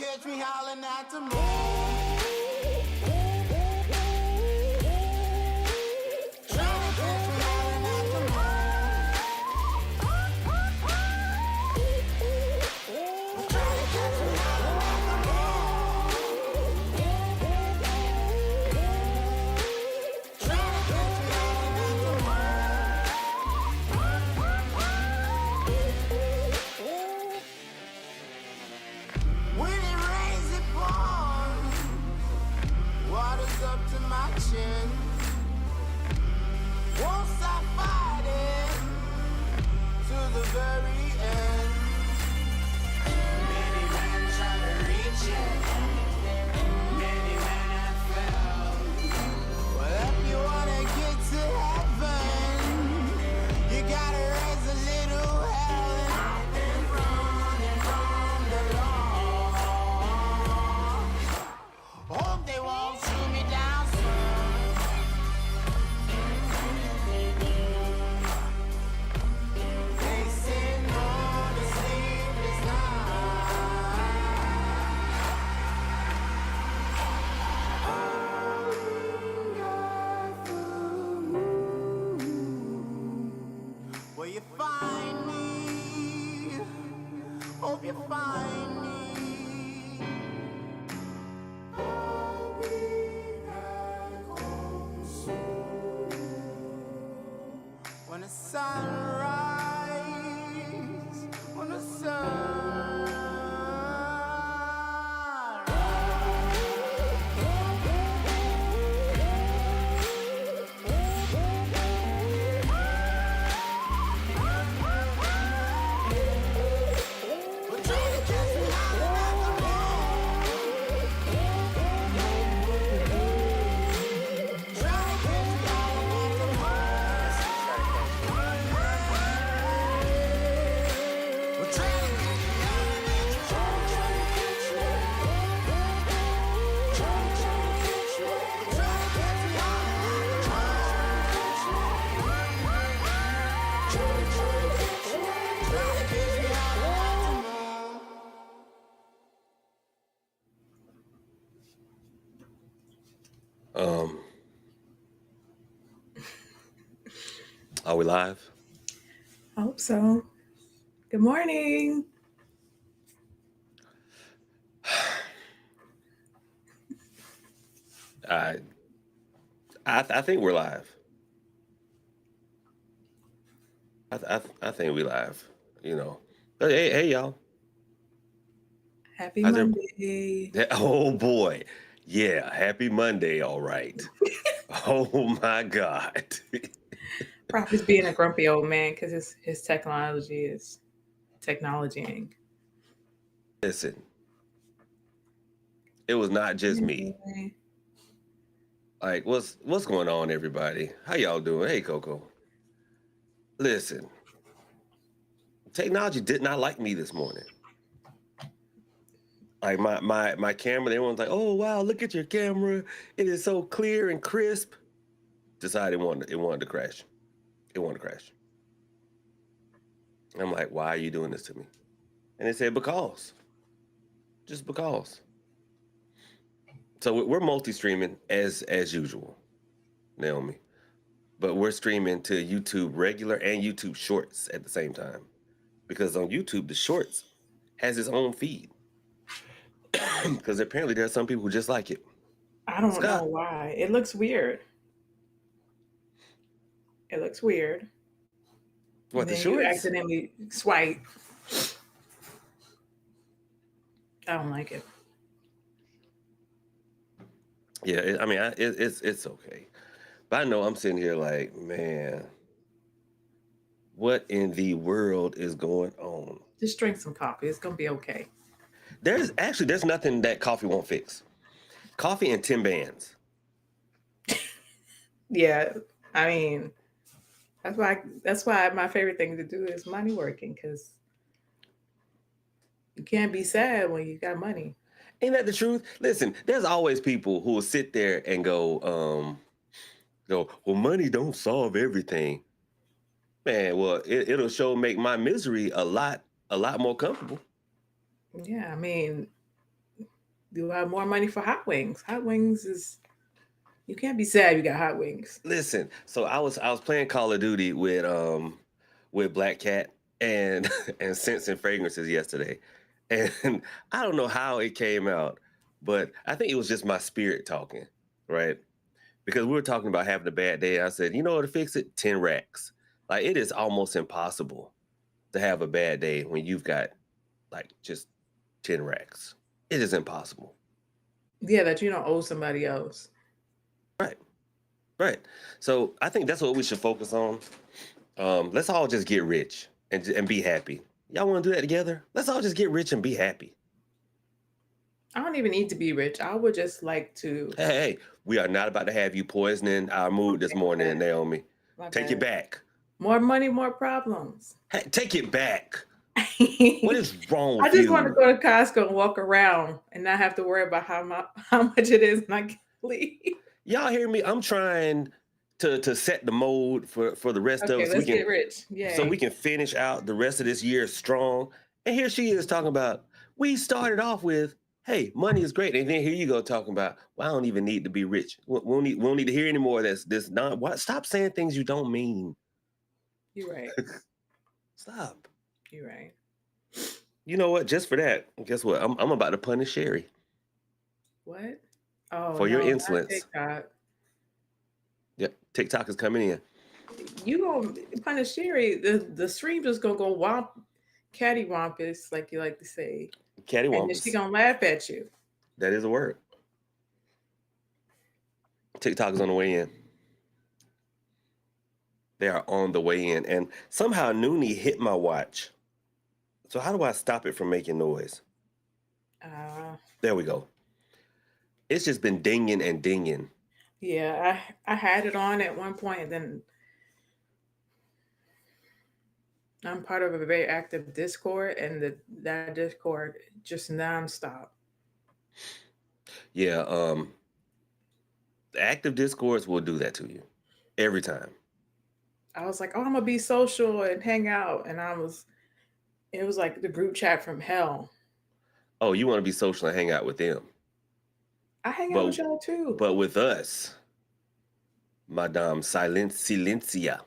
catch me howling at the moon. Tryna catch me howling at the moon. Tryna catch me howling at the moon. Tryna catch me howling at the moon. When it rains, it pours. Water's up to my chin. Won't stop fighting to the very end. Many men try to reach it. Many men have failed. Well, if you wanna get to heaven, you gotta raise a little hell. And I've been running from the law. Hope they won't shoot me down soon. They say no to sleepless nights. Will you find me? Hope you find me. I'll be back home soon. When the sun rises, when the sun we're trying to catch me howling at the moon. Trying to catch me howling at the moon. We're trying to catch me howling at the moon. Trying to catch me. Trying to catch me. Trying to catch me howling at the moon. Trying to catch me. Trying to catch me howling at the moon. Are we live? I hope so. Good morning. I think we're live. I think we live. You know. Hey y'all. Happy How's it? Monday. Oh boy. Yeah, happy Monday, all right. Oh my God. Prophet's being a grumpy old man because his technology is technologying. Listen, it was not just me. Anyway, Like, what's going on, everybody? How y'all doing? Hey, Coco. Listen, technology did not like me this morning. Like my camera, everyone's like, oh wow, look at your camera. It is so clear and crisp. Decided it wanted to crash. It wanted to crash. I'm like, why are you doing this to me? And they said, because. Just because. So we're multi-streaming as usual, Naomi. But we're streaming to YouTube regular and YouTube Shorts at the same time. Because on YouTube, the Shorts has its own feed. Because apparently there are some people who just like it. I don't Scott, know why. It looks weird. It looks weird. what, And the then you Shorts? accidentally swipe. I don't like it. Yeah, it's okay. But I know I'm sitting here like, man, what in the world is going on? Just drink some coffee. It's gonna be okay. There's nothing that coffee won't fix. Coffee and Tim Bands. Yeah, I mean, that's why my favorite thing to do is money working, because you can't be sad when you got money. Ain't that the truth? Listen, there's always people who will sit there and go, well, money don't solve everything. Man, well, it'll make my misery a lot more comfortable. Yeah, I mean, you'll have more money for hot wings. Hot wings is you can't be sad you got hot wings. Listen, so I was playing Call of Duty with Black Cat and and Scents and Fragrances yesterday, and I don't know how it came out, but I think it was just my spirit talking, right? Because we were talking about having a bad day. I said, you know what to fix it? 10 racks. Like it is almost impossible to have a bad day when you've got like just 10 racks. It is impossible. Yeah, that you don't owe somebody else. Right. Right. So I think that's what we should focus on. Let's all just get rich and be happy. Y'all want to do that together? Let's all just get rich and be happy. I don't even need to be rich. I would just like to. Hey, we are not about to have you poisoning our mood this Okay, morning, Naomi. my Take it bad. back. More money, more problems. Hey, take it back. What I is wrong with just want to you? go to Costco and walk around and not have to worry about how much it is and I can leave. Y'all hear me? I'm trying to set the mode for the rest of Okay, us let's get rich. so Yay. we can finish out the rest of this year strong. And here she is talking about we started off with, hey, money is great. And then here you go talking about, well, I don't even need to be rich. We don't need to hear any more of this. Not what stop saying things you don't mean. You're right. Stop. You're right. You know what? Just for that, guess what? I'm about to punish Sherry What? Oh for your no, not insolence. TikTok. Yep. TikTok is coming in. You gonna punish Sherry? The stream just gonna go womp, cattywampus, like you like to say, and then she Cattywampus. gonna laugh at you. That is a word. TikTok is on the way in. They are on the way in. And somehow Noonie hit my watch. So how do I stop it from making noise? Uh, There we go. It's just been dinging and dinging. yeah, I had it on at one point, and then I'm part of a very active Discord, and that Discord just nonstop. Yeah, the active discords will do that to you every time. I was like, oh, I'm gonna be social and hang out, and it was like the group chat from hell. Oh, you want to be social and hang out with them. I hang out But with y'all too. but with us, Madame Silencia.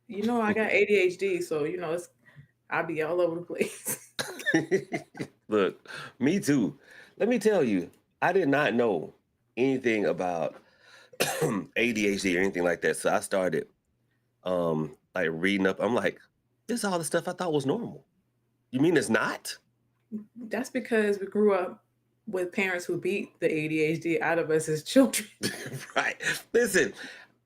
You know, I got ADHD, so I'll be all over the place. Look, me too. Let me tell you, I did not know anything about ADHD or anything like that. So I started like reading up. I'm like, this is all the stuff I thought was normal. You mean it's not? That's because we grew up with parents who beat the ADHD out of us as children. Right. Listen,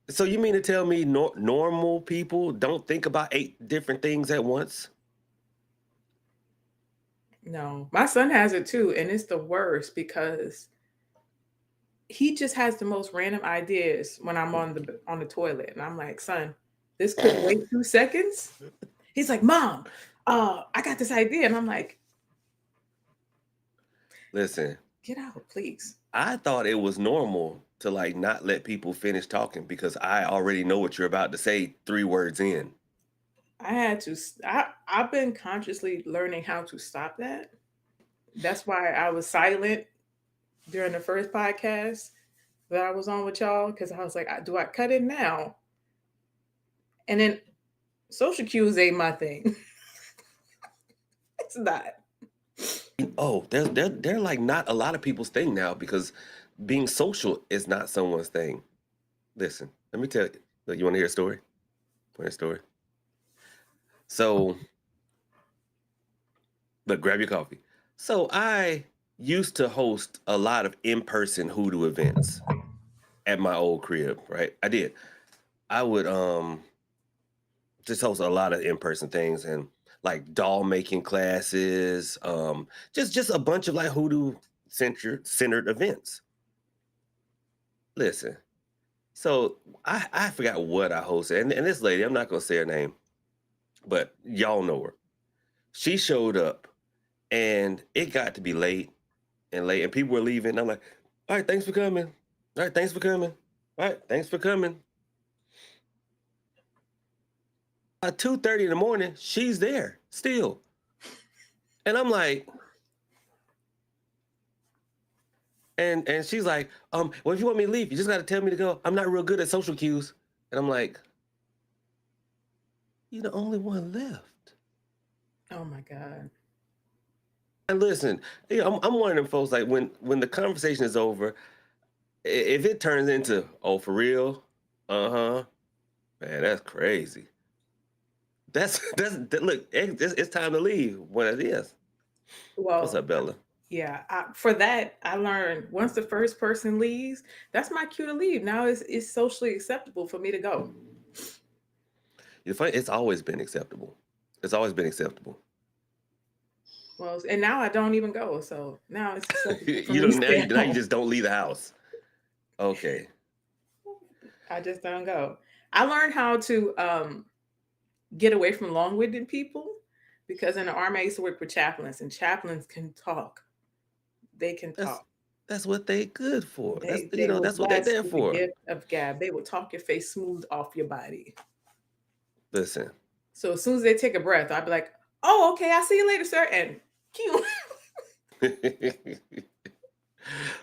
so you mean to tell me normal people don't think about 8 different things at once? No, my son has it too, and it's the worst because he just has the most random ideas when I'm on the toilet, and I'm like, son, this could wait 2 seconds. He's like, Mom, I got this idea, and I'm like, Listen, get out, please. I thought it was normal to like not let people finish talking because I already know what you're about to say 3 words in. I had to. I've been consciously learning how to stop that. That's why I was silent during the first podcast that I was on with y'all because I was like, do I cut it now? And then social cues ain't my thing. It's not. Oh, they're like not a lot of people's thing now because being social is not someone's thing. Listen, let me tell you. Look, you want to hear a story? Want to hear a story? So, look, grab your coffee. So I used to host a lot of in-person hoodoo events at my old crib, right? I did. I would just host a lot of in-person things and like doll making classes, just a bunch of like hoodoo centered events. Listen, so I forgot what I hosted, and this lady, I'm not gonna say her name, but y'all know her. She showed up, and it got to be late, and people were leaving. And I'm like, all right, thanks for coming. All right, thanks for coming. All right, thanks for coming. At 2:30 in the morning, she's there still. And I'm like, And she's like, well, if you want me to leave, you just got to tell me to go. I'm not real good at social cues. And I'm like, you're the only one left. Oh my God. And listen, I'm one of them folks. Like when the conversation is over, if it turns into, oh, for real, man, that's crazy. Look, it's time to leave when it is. What's Well, up, Bella? yeah. For that, I learned once the first person leaves, that's my cue to leave. Now it's socially acceptable for me to go. It's always been acceptable. It's always been acceptable. Well, and now I don't even go. So now it's acceptable for You me to don't stay at now you home. just don't leave the house. Okay. I just don't go. I learned how to get away from long-winded people because in the army I used to work with chaplains, and chaplains can talk. They can That's talk. that's what they good for. They were That's what they're blessed there with the for. gift of gab. They will talk your face smooth off your body. Listen. So as soon as they take a breath, I'd be like, "Oh, okay, I'll see you later, sir." And cue.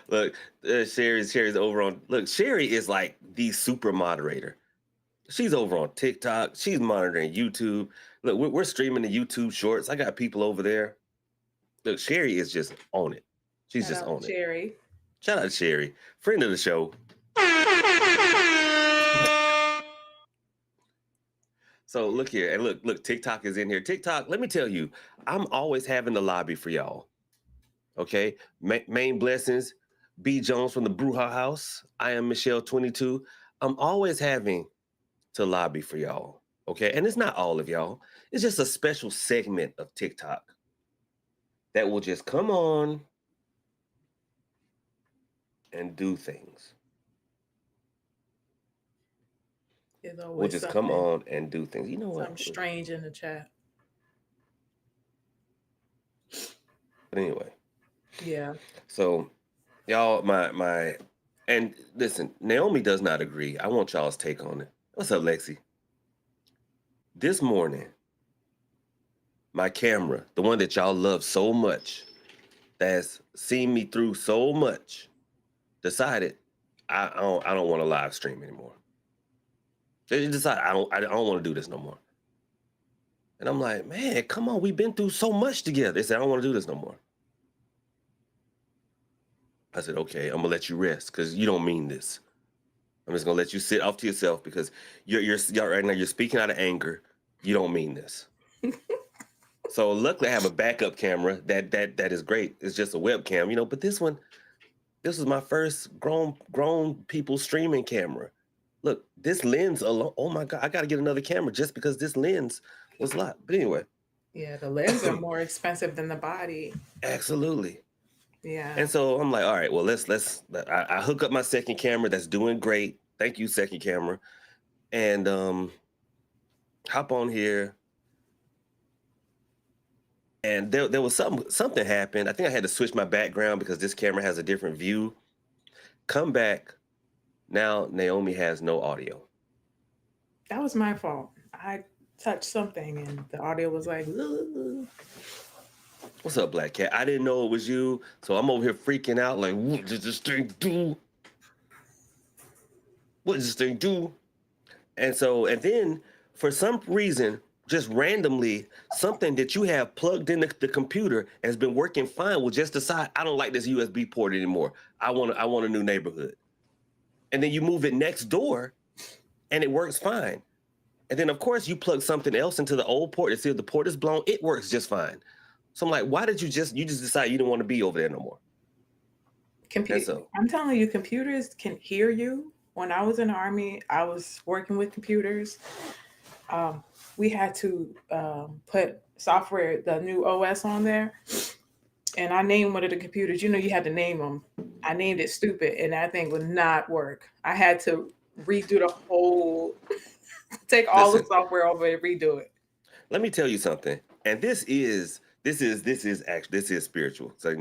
Look, Sherry's over on. Look, Sherry is like the super moderator. She's over on TikTok. She's monitoring YouTube. Look, we're streaming the YouTube shorts. I got people over there. Look, Sherry is just on it. She's Shout just out on to it. Cherry. Shout out to Sherry, friend of the show. So look here, and look, TikTok is in here. TikTok, let me tell you, I'm always having the lobby for y'all. Okay, main blessings, B Jones from the Bruja House. I am Michelle 22. I'm always having to lobby for y'all. Okay, and it's not all of y'all. It's just a special segment of TikTok that will just come on and do things. There's Will always just come something, on and do things. You know what? something strange in the chat. But anyway, Yeah. so y'all, my, and listen, Naomi does not agree. I want y'all's take on it. What's up, Lexi? This morning, my camera, the one that y'all love so much, that's seen me through so much, decided I don't want to live stream anymore. They decided I don't want to do this no more. And I'm like, man, come on, we've been through so much together. They said I don't want to do this no more. I said, okay, I'm gonna let you rest because you don't mean this. I'm just gonna let you sit off to yourself because you're right now you're speaking out of anger. You don't mean this. So luckily I have a backup camera that is great. It's just a webcam, but this was my first grown people streaming camera. Look, this lens alone. Oh my God, I gotta get another camera just because this lens was a lot. But anyway. Yeah, the lenses are more expensive than the body. Absolutely. Yeah. And so I'm like, all right, well, I hook up my second camera that's doing great. Thank you, second camera. And hop on here. And there was something happened. I think I had to switch my background because this camera has a different view. Come back. Now Naomi has no audio. That was my fault. I touched something and the audio was like, "Ugh." What's up, Black Cat? I didn't know it was you, so I'm over here freaking out like, what does this thing do? What does this thing do? And then for some reason, just randomly, something that you have plugged in the computer has been working fine will just decide, I don't like this USB port anymore. I want a new neighborhood. And then you move it next door and it works fine. And then of course you plug something else into the old port to see if the port is blown. It works just fine. So I'm like, why did you just decide you didn't want to be over there no more? I'm telling you, computers can hear you. When I was in the Army, I was working with computers. We had to put software, the new OS on there. And I named one of the computers. You had to name them. I named it stupid, and that thing would not work. I had to redo the whole, take all the software over and redo it. Let me tell you something. And this is spiritual. So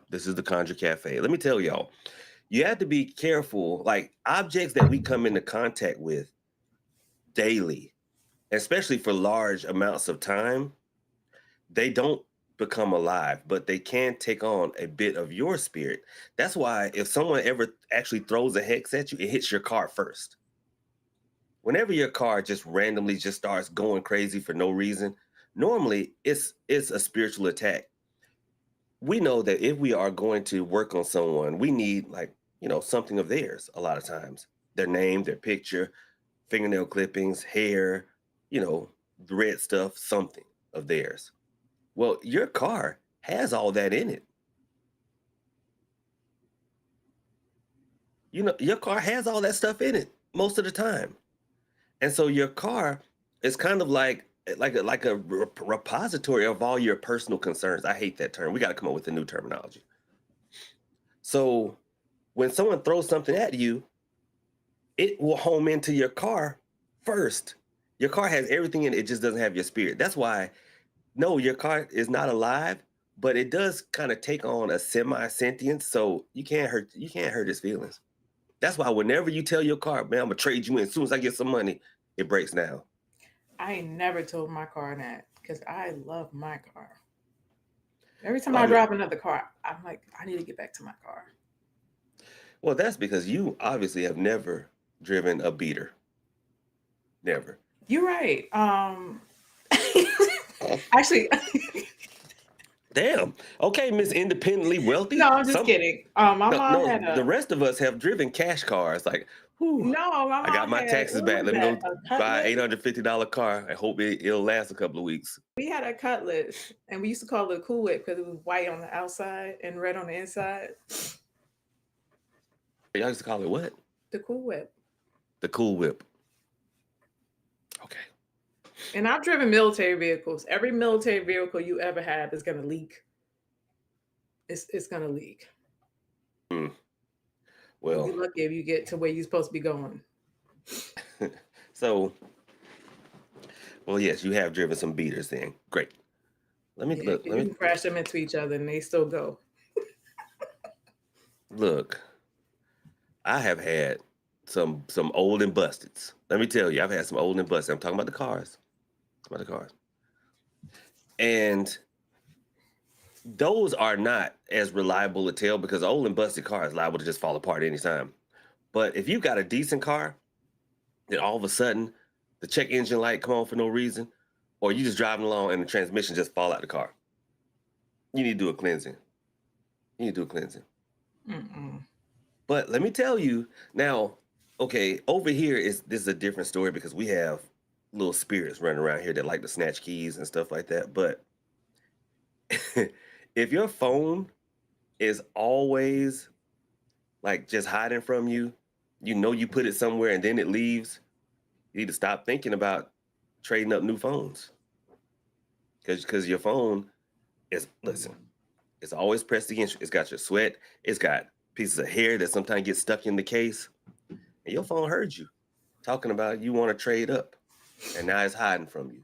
this is the Conjure Cafe. Let me tell y'all, you have to be careful. Like objects that we come into contact with daily, especially for large amounts of time, they don't become alive, but they can take on a bit of your spirit. That's why if someone ever actually throws a hex at you, it hits your car first. Whenever your car just randomly just starts going crazy for no reason, normally it's a spiritual attack. We know that if we are going to work on someone, we need like, something of theirs a lot of times. Their name, their picture, fingernail clippings, hair, the red stuff, something of theirs. Well, your car has all that in it. Your car has all that stuff in it most of the time. And so your car is kind of like a repository of all your personal concerns. I hate that term. We got to come up with a new terminology. So when someone throws something at you, it will home into your car first. Your car has everything in it, it just doesn't have your spirit. That's why, no, your car is not alive, but it does kind of take on a semi-sentience, so you can't hurt his feelings. That's why whenever you tell your car, man, I'm gonna trade you in as soon as I get some money, it breaks down. I ain't never told my car that because I love my car. Every time Well, I I mean, drive another car, I'm like, I need to get back to my car. well, that's because you obviously have never driven a beater. Never. You're right. Actually, Damn. Okay, Miss Independently no, Wealthy. I'm just kidding. My No, mom no, had the a rest of us have driven cash cars. Like, whew, no. My I got mom my had taxes what back. was Let me that? go A buy cutlass. an $850 car. I hope it'll last a couple of weeks. We had a cutlass, and we used to call it a Cool Whip because it was white on the outside and red on the inside. Y'all used to call it what? The Cool Whip. The Cool Whip. Okay. And I've driven military vehicles. Every military vehicle you ever had is gonna leak. It's gonna leak. Hmm. And you're Well, lucky if you get to where you're supposed to be going. so, well, yes, you have driven some beaters then. Great. Let me Yeah, look. 'cause Let you me can crash them into each other and they still go. look. I have had some old and busteds. Let me tell you, I've had some old and busted. I'm talking about the cars. About the cars. And those are not as reliable to tell because old and busted car is liable to just fall apart anytime. But if you got a decent car, then all of a sudden the check engine light come on for no reason, or you just driving along and the transmission just fall out the car. You need to do a cleansing. You need to do a cleansing. Mm-mm. But let me tell you now, okay, over here this is a different story because we have little spirits running around here that like to snatch keys and stuff like that. But if your phone is always like just hiding from you, you put it somewhere and then it leaves, you need to stop thinking about trading up new phones. Because your phone is, listen, it's always pressed against you. It's got your sweat, it's got pieces of hair that sometimes get stuck in the case. And your phone heard you talking about you want to trade up. And now it's hiding from you.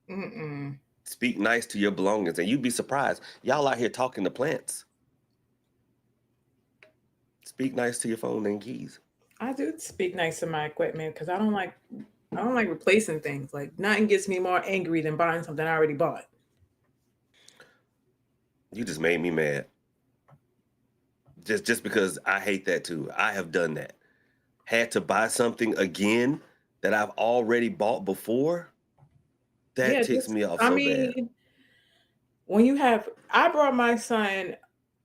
Mm-mm. Speak nice to your belongings, and you'd be surprised. Y'all out here talking to plants. Speak nice to your phone and keys. I do speak nice to my equipment because I don't like replacing things. Like nothing gets me more angry than buying something I already bought. You just made me mad. Just because I hate that too. I have done that. Had to buy something again that I've already bought before. That Yeah, ticks just me off I so bad. mean, I brought my son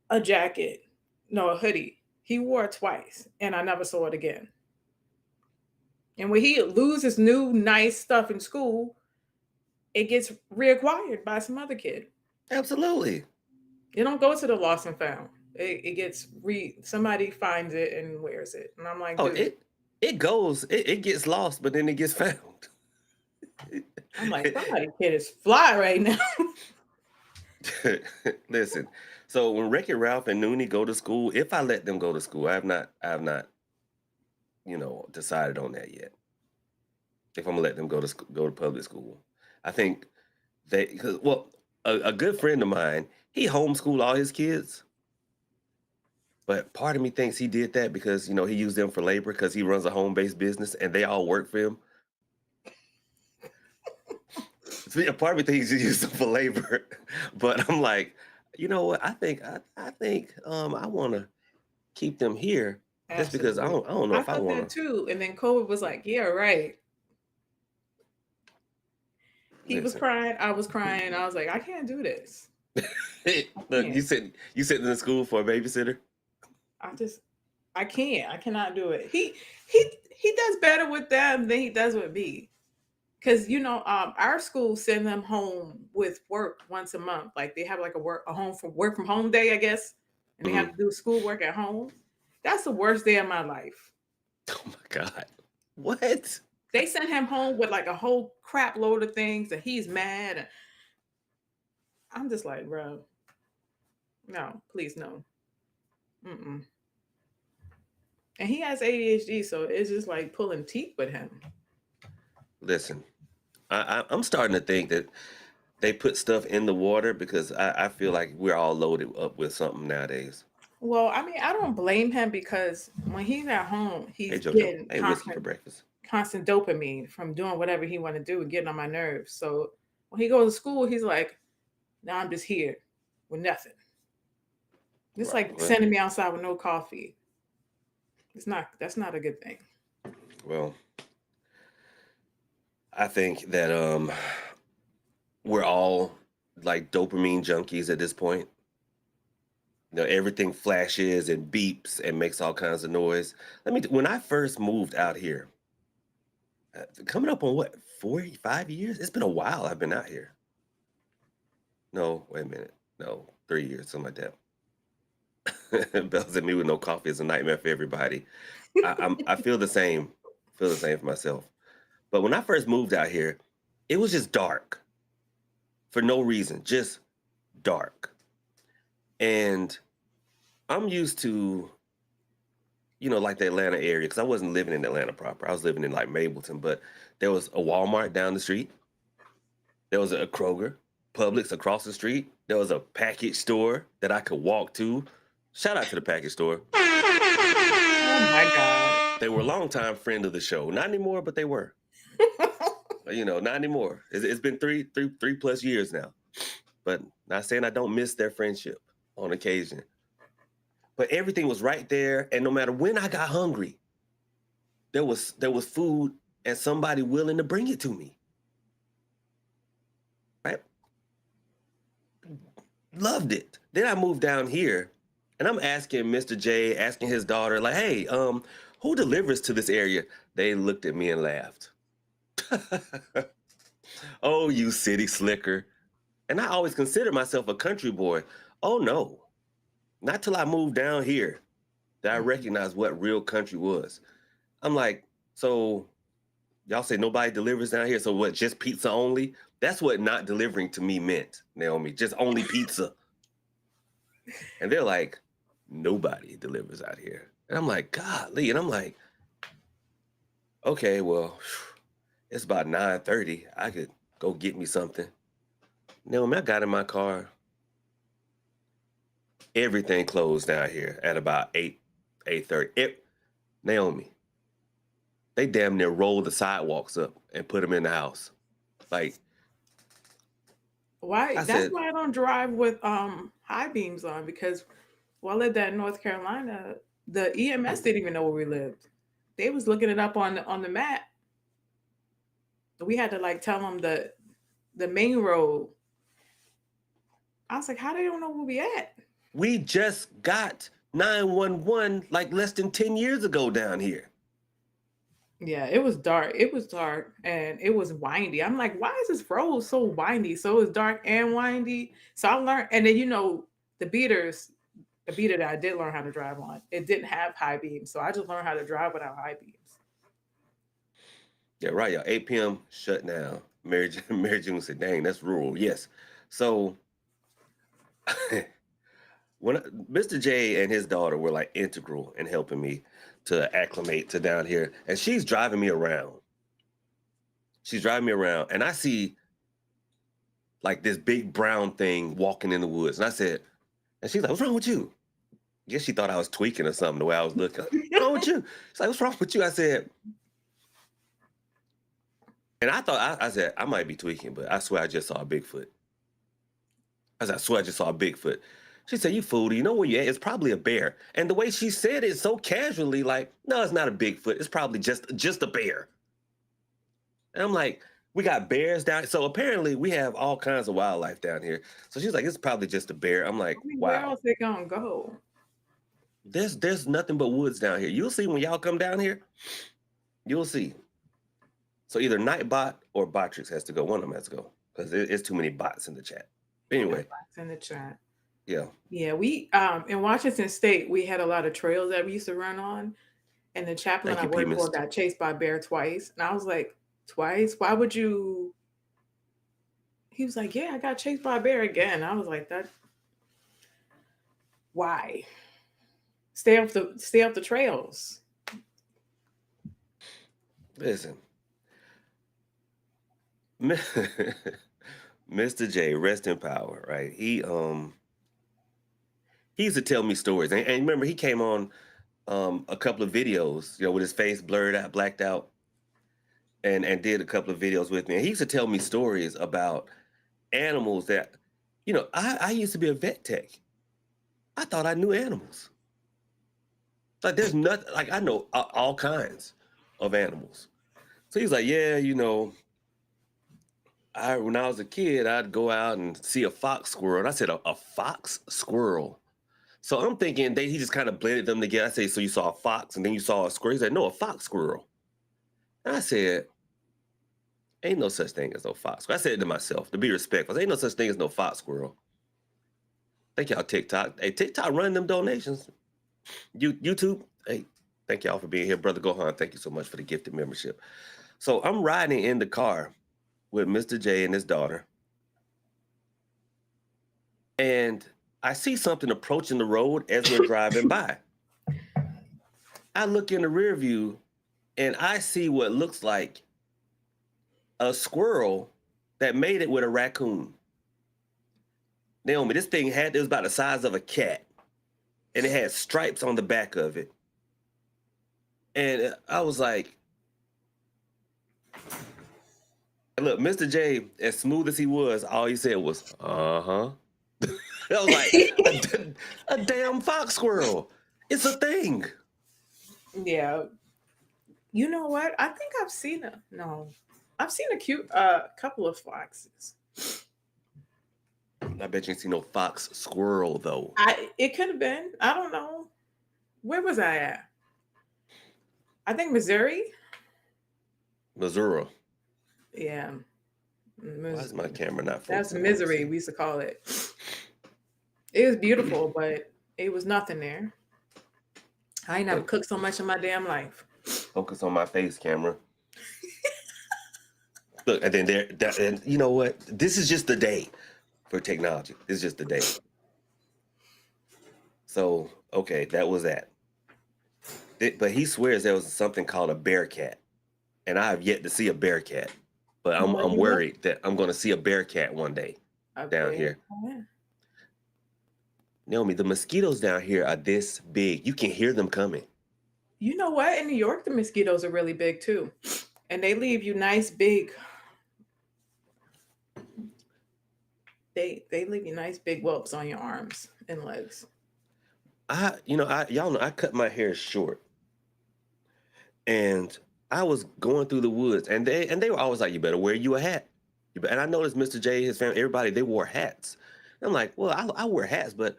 a jacket, no, a hoodie. He wore it twice, and I never saw it again. And when he loses new nice stuff in school, it gets reacquired by some other kid. Absolutely. It don't go to the lost and found. It gets somebody finds it and wears it. And I'm like, Oh, dude, it gets lost, but then it gets found. I'm like, somebody kid is fly right now. Listen, so when Wreck-It Ralph and Noonie go to school, if I let them go to school, I have not, decided on that yet. If I'm gonna let them go to public school, I think because well, a good friend of mine, he homeschooled all his kids, but part of me thinks he did that because he used them for labor because he runs a home-based business and they all work for him. A part of me thinks you use them for labor, but I'm like, you know what? I think I want to keep them here just because I Absolutely. don't know I if I thought want that to. too. And then COVID was like, yeah, right. He was Listen, crying. I was crying. I was like, I can't do this. I look, can't. you sitting in school for a babysitter. I just, I can't. I cannot do it. He does better with them than he does with me. Because our school send them home with work once a month. Like they have like a home from work from home day, I guess, and they have Hmm. to do schoolwork at home. That's the worst day of my life. Oh my God, what? They sent him home with like a whole crap load of things, and he's mad. And I'm just like, bro, no, please no. Mm-mm. And he has ADHD, so it's just like pulling teeth with him. Listen, I'm starting to think that they put stuff in the water because I feel like we're all loaded up with something nowadays. Well, I mean, I don't blame him because when he's at home, Hey he's Jojo, getting hey whiskey for breakfast. constant dopamine from doing whatever he want to do and getting on my nerves. So when he goes to school, he's like, "Now I'm just here with nothing." It's Right. like sending me outside with no coffee. It's not. That's not a good thing. Well, I think that we're all like dopamine junkies at this point. Everything flashes and beeps and makes all kinds of noise. When I first moved out here, coming up on what, 45 years? It's been a while I've been out here. No, wait a minute. No, 3 years, something like that. Bells at me with no coffee is a nightmare for everybody. I feel the same. Feel the same for myself. But when I first moved out here, it was just dark for no reason, just dark. And I'm used to, like the Atlanta area, because I wasn't living in Atlanta proper. I was living in like Mableton, but there was a Walmart down the street. There was a Kroger, Publix across the street. There was a package store that I could walk to. Shout out to the package store. Oh my god. They were a longtime friend of the show. Not anymore, but they were. Not anymore. It's been three plus years now. But not saying I don't miss their friendship on occasion. But everything was right there, and no matter when I got hungry, there was food and somebody willing to bring it to me. Right? Loved it. Then I moved down here, and I'm asking Mr. J, asking his daughter, like, "Hey, who delivers to this area?" They looked at me and laughed. Oh, you city slicker. And I always considered myself a country boy. Oh no, not till I moved down here that I recognized what real country was. I'm like, so y'all say nobody delivers down here. So what, just pizza only? That's what not delivering to me meant, Naomi. Just only pizza. And they're like, nobody delivers out here. And I'm like, golly. And I'm like, okay, well, it's about 9:30. I could go get me something. Naomi, I got in my car. Everything closed down here at about 8:30. Naomi, they damn near rolled the sidewalks up and put them in the house. Like, Why? I That's said, why I don't drive with high beams on because while I lived in North Carolina, the EMS didn't even know where we lived. They was looking it up on the map. We had to like tell them the main road. I was like, how they don't know where we at? we just got 911 like less than 10 years ago down here. Yeah, it was dark. It was dark and it was windy. I'm like, why is this road so windy? So it's dark and windy. So I learned, and then the the beater that I did learn how to drive on, it didn't have high beams. So I just learned how to drive without high beams. Yeah, right, y'all. 8 p.m. shut down. Mary June said, dang, that's rural. Yes. So when Mr. J and his daughter were like integral in helping me to acclimate to down here, and she's driving me around. She's driving me around, and I see like this big brown thing walking in the woods. And I said, and she's like, what's wrong with you? I guess she thought I was tweaking or something the way I was looking. What's wrong with you? She's like, what's wrong with you? I said, And I thought I said I might be tweaking, but I swear I just saw a Bigfoot. I swear I just saw a Bigfoot. She said, "You fool! Do you know where you at? It's probably a bear." And the way she said it so casually, like, "No, it's not a Bigfoot. It's probably just a bear." And I'm like, "We got bears down." So apparently, we have all kinds of wildlife down here. So she's like, "It's probably just a bear." I'm like, I mean, where "Wow, else they gonna go? there's nothing but woods down here. You'll see when y'all come down here. You'll see." So either Nightbot or Botrix has to go. One of them has to go because it's too many bots in the chat. Anyway, It's in the chat. yeah. Yeah, we in Washington State we had a lot of trails that we used to run on, and the chaplain Thank I you, P worked for Mist. got chased by a bear twice, and I was like, twice? Why would you? He was like, yeah, I got chased by a bear again. I was like, that. Why? Stay off the trails. Listen, Mr. J, rest in power, right? He used to tell me stories, and remember he came on a couple of videos, with his face blurred out, blacked out, and did a couple of videos with me. And he used to tell me stories about animals that, I used to be a vet tech. I thought I knew animals. Like there's nothing like I know all kinds of animals. So he's like, yeah, when I was a kid, I'd go out and see a fox squirrel. And I said, a fox squirrel. So I'm thinking he just kind of blended them together. I say, so you saw a fox and then you saw a squirrel. He said, no, a fox squirrel. And I said, ain't no such thing as no fox squirrel. I said it to myself to be respectful. Ain't no such thing as no fox squirrel. Thank y'all, TikTok. Hey, TikTok running them donations. YouTube, hey, thank y'all for being here. Brother Gohan, thank you so much for the gifted membership. So I'm riding in the car with Mr. J and his daughter. And I see something approaching the road as we're driving by. I look in the rear view and I see what looks like a squirrel that made it with a raccoon. Naomi, this thing it was about the size of a cat. And it had stripes on the back of it. And I was like, look, Mr. J, as smooth as he was, all he said was, uh-huh. I was like, a damn fox squirrel. It's a thing. Yeah. You know what? I think I've seen I've seen a cute couple of foxes. I bet you ain't seen no fox squirrel, though. It could have been. I don't know. Where was I at? I think Missouri. Missouri. Yeah. Why is my camera not That's focusing? misery, we used to call it. It was beautiful, but it was nothing there. I ain't never cooked so much in my damn life. Focus on my face, camera. Look, and then and you know what? This is just the day for technology. This is just the day. So, okay, that was that. But he swears there was something called a bear cat. And I have yet to see a bear cat. But I'm worried that I'm going to see a bear cat one day down here. Naomi, the mosquitoes down here are this big. You can hear them coming. You know what? In New York, the mosquitoes are really big too. And they leave you nice big. They leave you nice big whelps on your arms and legs. Y'all know I cut my hair short. And I was going through the woods and they were always like, you better wear you a hat. And I noticed Mr. J, his family, everybody, they wore hats. And I'm like, well, I wear hats, but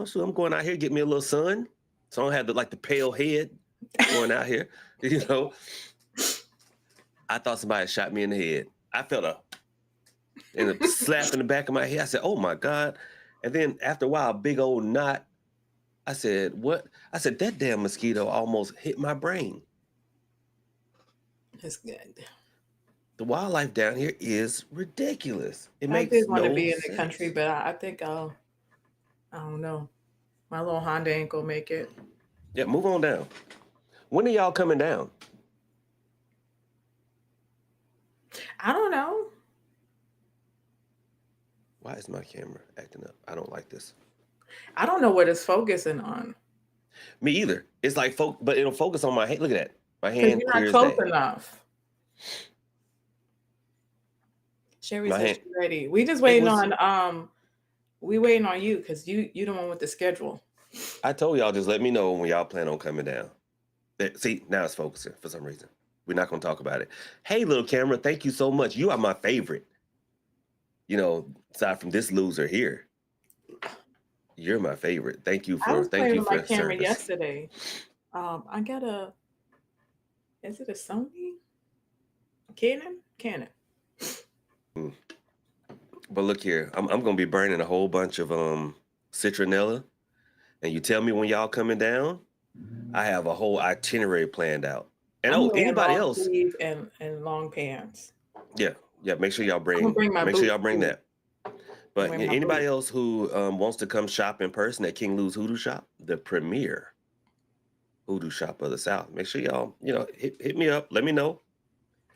so I'm going out here, get me a little sun. So I don't have the pale head going out here, I thought somebody shot me in the head. I felt a slap in the back of my head. I said, oh my God. And then after a while, a big old knot. I said, what? I said, that damn mosquito almost hit my brain. That's good. The wildlife down here is ridiculous. It I makes did want to no be in sense. the country, but I think I don't know. My little Honda ain't gonna make it. Yeah, move on down. When are y'all coming down? I don't know. Why is my camera acting up? I don't like this. I don't know what it's focusing on. Me either. It's like, but it'll focus on my hand. Look at that. My Because hand you're not clear as close day. enough. Sherry My said hand. she's ready. We just It waiting was. on we waiting on you because you the one with the schedule. I told y'all just let me know when y'all plan on coming down. See, now it's focusing for some reason. We're not going to talk about it. Hey, little camera, thank you so much. You are my favorite. Aside from this loser here, you're my favorite. Thank you I for was playing with my camera service. yesterday. I got is it a Sony? Canon. Mm. But look here, I'm going to be burning a whole bunch of citronella, and you tell me when y'all coming down. I have a whole itinerary planned out. And I'm wearing anybody long else? sleeve and long pants. Yeah, make sure y'all I'm gonna bring my make sure y'all boots bring too. that. But Wear my anybody boots. else who wants to come shop in person at King Lou's Hoodoo Shop, the premier hoodoo shop of the South, make sure y'all hit me up. Let me know.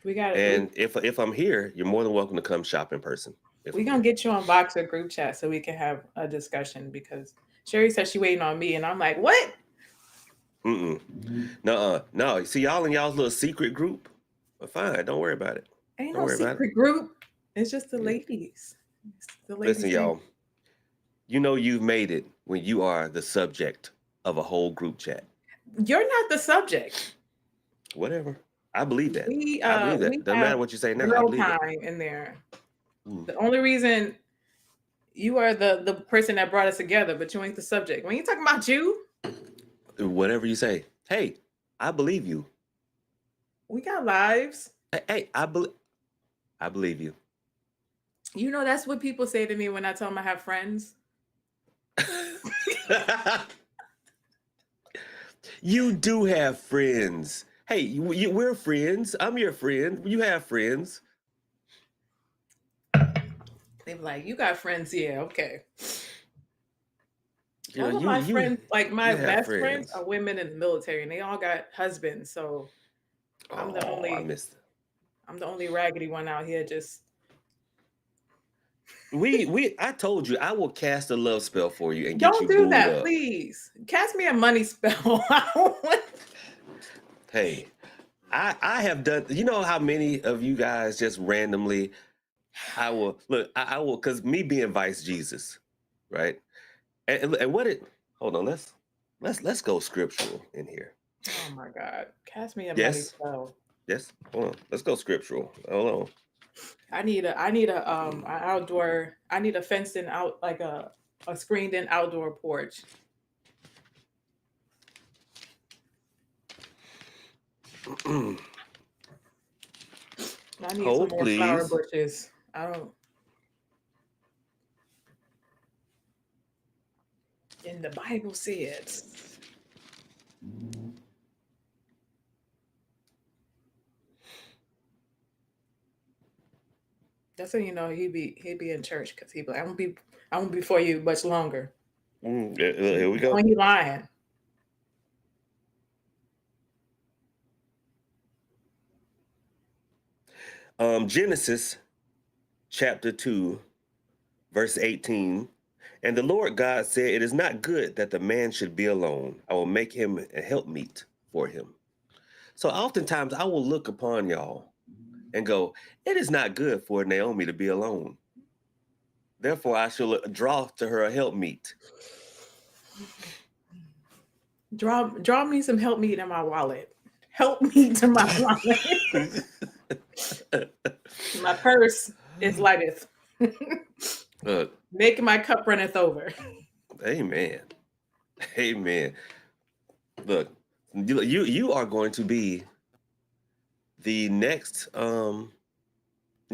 We got it. And if I'm here, you're more than welcome to come shop in person. We're gonna get you on Boxer group chat so we can have a discussion because Sherry said she waiting on me and I'm like, what? No. See y'all in y'all's little secret group. Well, fine. Don't worry about it. Ain't Don't no worry about it. secret group. It's just the Yeah. ladies. It's the ladies. Listen, y'all. You know you've made it when you are the subject of a whole group chat. You're not the subject. Whatever. I believe that. We I believe that. we Doesn't have matter what you say now. I girl believe it. time in there. Mm. The only reason you are the person that brought us together, but you ain't the subject. When you talking about you, Whatever you say. Hey, I believe you. we got lives. Hey, I believe you. You know, that's what people say to me when I tell them I have friends. You do have friends. Hey, we're friends. I'm your friend. You have friends. They be like, you got friends, yeah, okay. You know, All of my friends, like my you have best friends, friends. are women in the military, and they all got husbands. So I'm the Oh, I only, missed it. I'm the only raggedy one out here. Just I told you I will cast a love spell for you and get you don't do booed that, up. please. Cast me a money spell. I don't want- Hey, I have done. You know how many of you guys just randomly? I will look. I will because me being Vice Jesus, right? And what it? Hold on. Let's go scriptural in here. Oh my God, cast me a money Yes. spell. Yes. Hold on. Let's go scriptural. Hold on. I need a outdoor. I need a fenced in out like a screened in outdoor porch. I need some Hold, more flower please. bushes. I don't. And the Bible says, that's how you know he be in church because he be like, I won't be for you much longer. Here we go. When he lying. Genesis chapter 2, verse 18. And the Lord God said, it is not good that the man should be alone. I will make him a helpmeet for him. So oftentimes I will look upon y'all and go, it is not good for Naomi to be alone. Therefore, I shall draw to her a helpmeet. Draw me some help me in my wallet. Help me to my wallet. My purse is lighteth. Look, Making my cup runneth over. amen. Amen. Look, you are going to be the next you're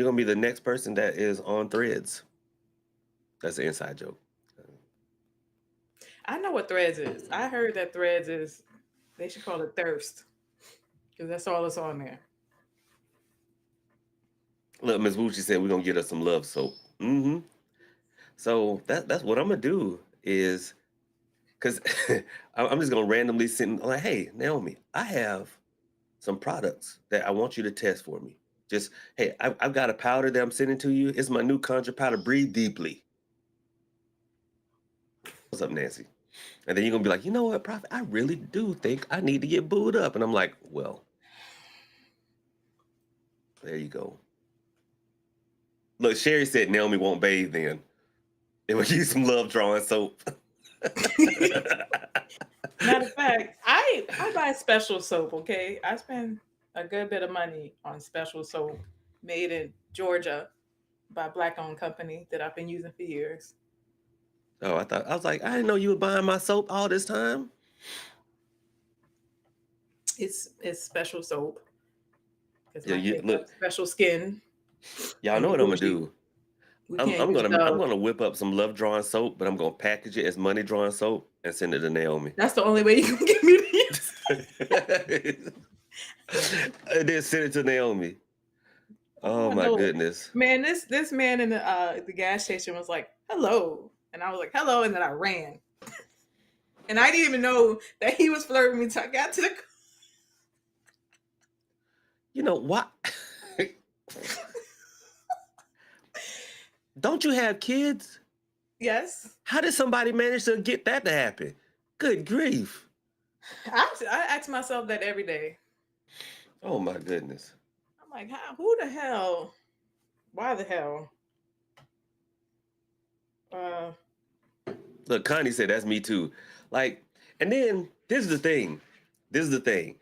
gonna be the next person that is on Threads. That's an inside joke. I know what Threads is. I heard that Threads is they should call it thirst. Because that's all that's on there. Look, Ms. Wucci said we're gonna get us some love soap. Mm-hmm. So that's what I'm gonna do is because I'm just gonna randomly send like, hey, Naomi, I have some products that I want you to test for me. Just hey, I've got a powder that I'm sending to you. It's my new Conjure powder. Breathe deeply. What's up, Nancy? And then you're gonna be like, you know what, Prophet? I really do think I need to get booed up. And I'm like, well, there you go. Look, Sherry said Naomi won't bathe then. It would use some love drawing soap. Matter of fact, I buy special soap. Okay, I spend a good bit of money on special soap made in Georgia by Black-owned company that I've been using for years. Oh, I was like, I didn't know you were buying my soap all this time. It's special soap because Yeah, my you kids have look, special skin y'all and know we what I'm gonna bougie. do. We can't use I'm Dove. gonna whip up some love drawing soap, but I'm gonna package it as money drawing soap and send it to Naomi. That's the only way you can get me to use. And then send it to Naomi. Oh Oh my no, goodness. man! This man in the gas station was like, "Hello," and I was like, "Hello," and then I ran, and I didn't even know that he was flirting me till I got to the. You know what? Don't you have kids? Yes, How did somebody manage to get that to happen? Good grief. I ask myself that every day. Oh my goodness. I'm like, who the hell? Why the hell? Uh, Look, Connie said that's me too. Like, and then this is the thing. This is the thing.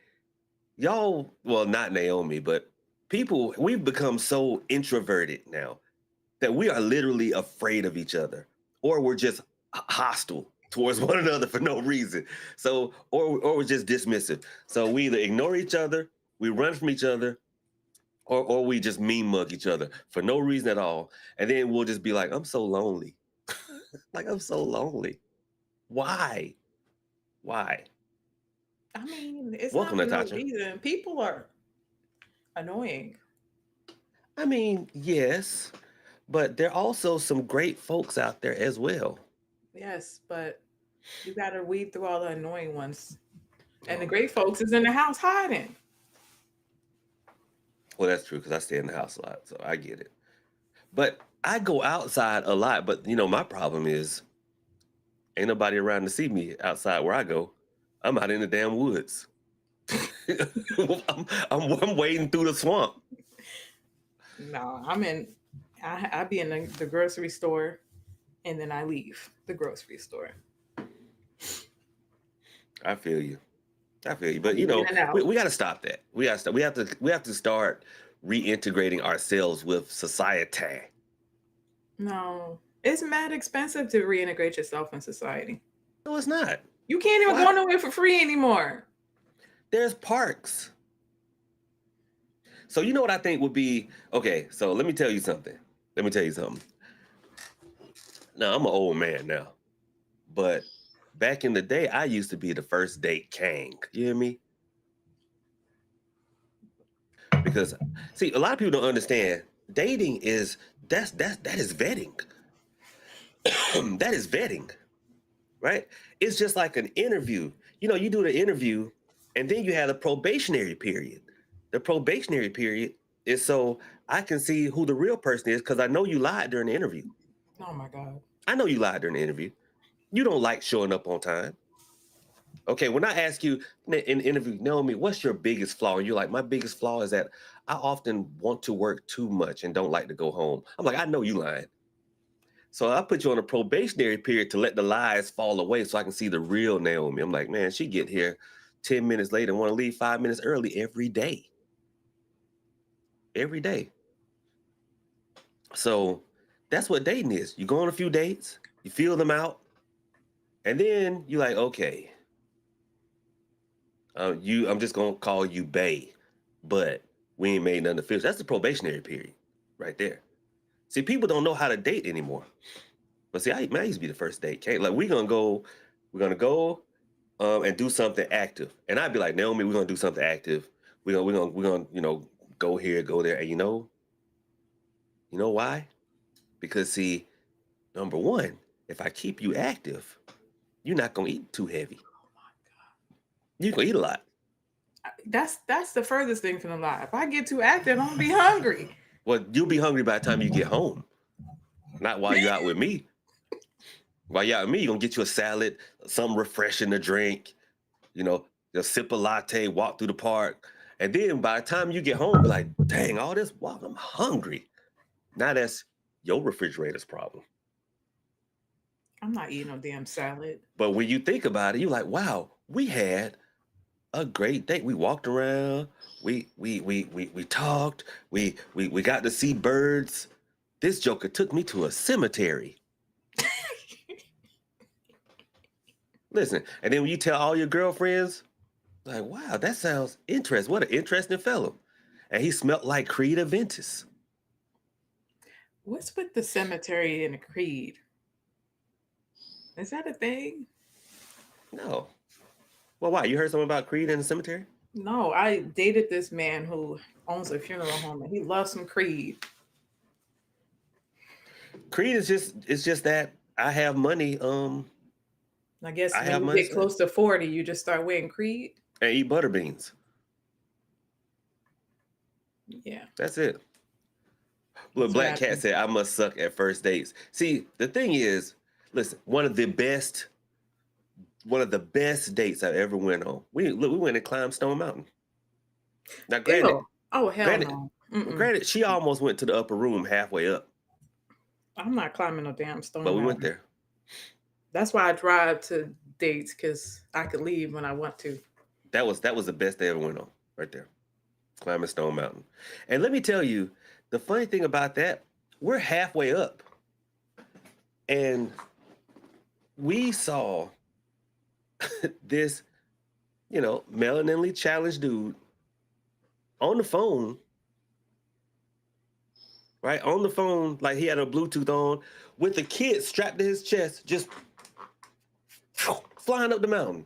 Y'all, well, not Naomi, but people, we've become so introverted now that we are literally afraid of each other, or we're just hostile towards one another for no reason. So, or we're just dismissive. So we either ignore each other, we run from each other, or we just mean mug each other for no reason at all. And then we'll just be like, I'm so lonely. Like, I'm so lonely. Why? Why? I mean, it's Welcome, not for no Natasha. reason. People are annoying. I mean, yes, but there are also some great folks out there as well. Yes, but you got to weed through all the annoying ones. And the Oh, great folks is in the house hiding. well, that's true because I stay in the house a lot, so I get it. But I go outside a lot. But my problem is ain't nobody around to see me outside where I go. I'm out in the damn woods. I'm wading through the swamp. No, I be in the grocery store and then I leave the grocery store. I feel you. I feel you. I But be in and out. we got to stop that. We got to stop. We have to start reintegrating ourselves with society. No, it's mad expensive to reintegrate yourself in society. No, it's not. You can't even Why? go nowhere for free anymore. There's parks. So you know what I think would be okay. So let me tell you something. Let me tell you something. Now I'm an old man now, but back in the day, I used to be the first date king. You hear me? Because see, a lot of people don't understand. Dating is that is vetting. That is vetting, right? It's just like an interview. You do the interview, and then you have a probationary period. The probationary period is so I can see who the real person is because I know you lied during the interview. Oh my God. I know you lied during the interview. You don't like showing up on time. Okay, when I ask you in the interview, Naomi, what's your biggest flaw? And you're like, my biggest flaw is that I often want to work too much and don't like to go home. I'm like, I know you lying. So I put you on a probationary period to let the lies fall away so I can see the real Naomi. I'm like, man, she get here 10 minutes late and want to leave 5 minutes early every day. Every day. So that's what dating is. You go on a few dates, you feel them out, and then you're like, okay, I'm just gonna call you Bay, but we ain't made nothing official. That's the probationary period, right there. See, people don't know how to date anymore. But see, I used to be the first date. Like we're gonna go and do something active, and I'd be like, Naomi, we're gonna do something active. We're gonna go here, go there, and you know why? Because see, number one, if I keep you active, you're not gonna eat too heavy. You're gonna eat a lot. That's the furthest thing from the lie. If I get too active, I'm gonna be hungry. Well, you'll be hungry by the time you get home. Not while you're out with me. While you're out with me, you're gonna get you a salad, something refreshing to drink, a sip of latte, walk through the park. And then by the time you get home, be like, dang, all this walk, I'm hungry. Now that's your refrigerator's problem. I'm not eating no damn salad. But when you think about it, you're like, wow, we had a great date. We walked around, we talked, we got to see birds. This joker took me to a cemetery. Listen, and then when you tell all your girlfriends, like, wow, that sounds interesting. What an interesting fellow. And he smelled like Creed Aventus. What's with the cemetery and the creed? Is that a thing? No. Well, why? You heard something about Creed in the cemetery? No, I dated this man who owns a funeral home and he loves some creed. Creed is just it's just that I have money, I guess I when have you money get close to 40, you just start wearing creed. and eat butter beans. Yeah. That's it. Look, Black Cat said I must suck at first dates. See, the thing is, listen, one of the best dates I've ever went on. We went and climbed Stone Mountain. Now, granted, Ew. Oh, hell granted, no. granted, she almost went to the upper room halfway up, I'm not climbing no damn stone but we mountain. went there. That's why I drive to dates, because I could leave when I want to. That was the best day I ever went on, right there, climbing Stone Mountain. And let me tell you, the funny thing about that, we're halfway up, and we saw this, melaninely challenged dude on the phone, right? On the phone, like he had a Bluetooth on, with a kid strapped to his chest, just flying up the mountain.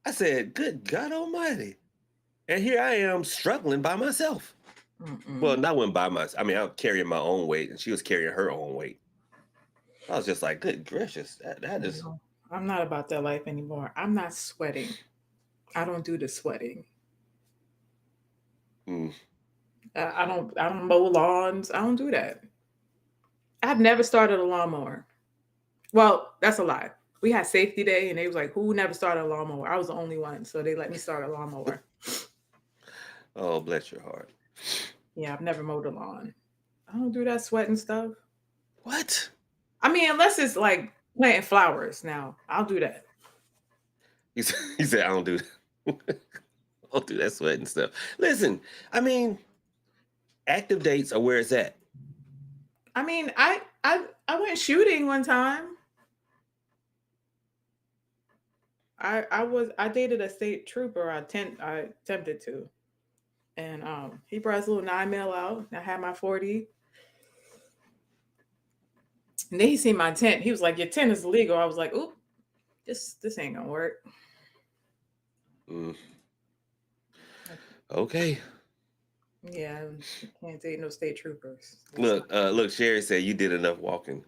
I said, good God Almighty. And here I am struggling by myself. Well, not one by myself. I mean, I was carrying my own weight, and she was carrying her own weight. I was just like, good gracious, that is. No, I'm not about that life anymore. I'm not sweating. I don't do the sweating. Mm. I don't mow lawns. I don't do that. I've never started a lawnmower. Well, that's a lie. We had safety day, and they was like, "Who never started a lawnmower?" I was the only one, so they let me start a lawnmower. Oh, bless your heart. Yeah, I've never mowed a lawn. I don't do that sweating stuff. What? I mean, unless it's like planting flowers. Now, I'll do that. He said, I don't do that. I don't do that sweating stuff. Listen, I mean, active dates are where it's at. I mean, I went shooting one time. I dated a state trooper. I attempted to, and he brought his little 9mm out. I had my 40. And then he seen my tent. He was like, "Your tent is illegal." I was like, "Oop, this ain't gonna work." Mm. Okay. Yeah, can't date no state troopers. Look, Sherry said you did enough walking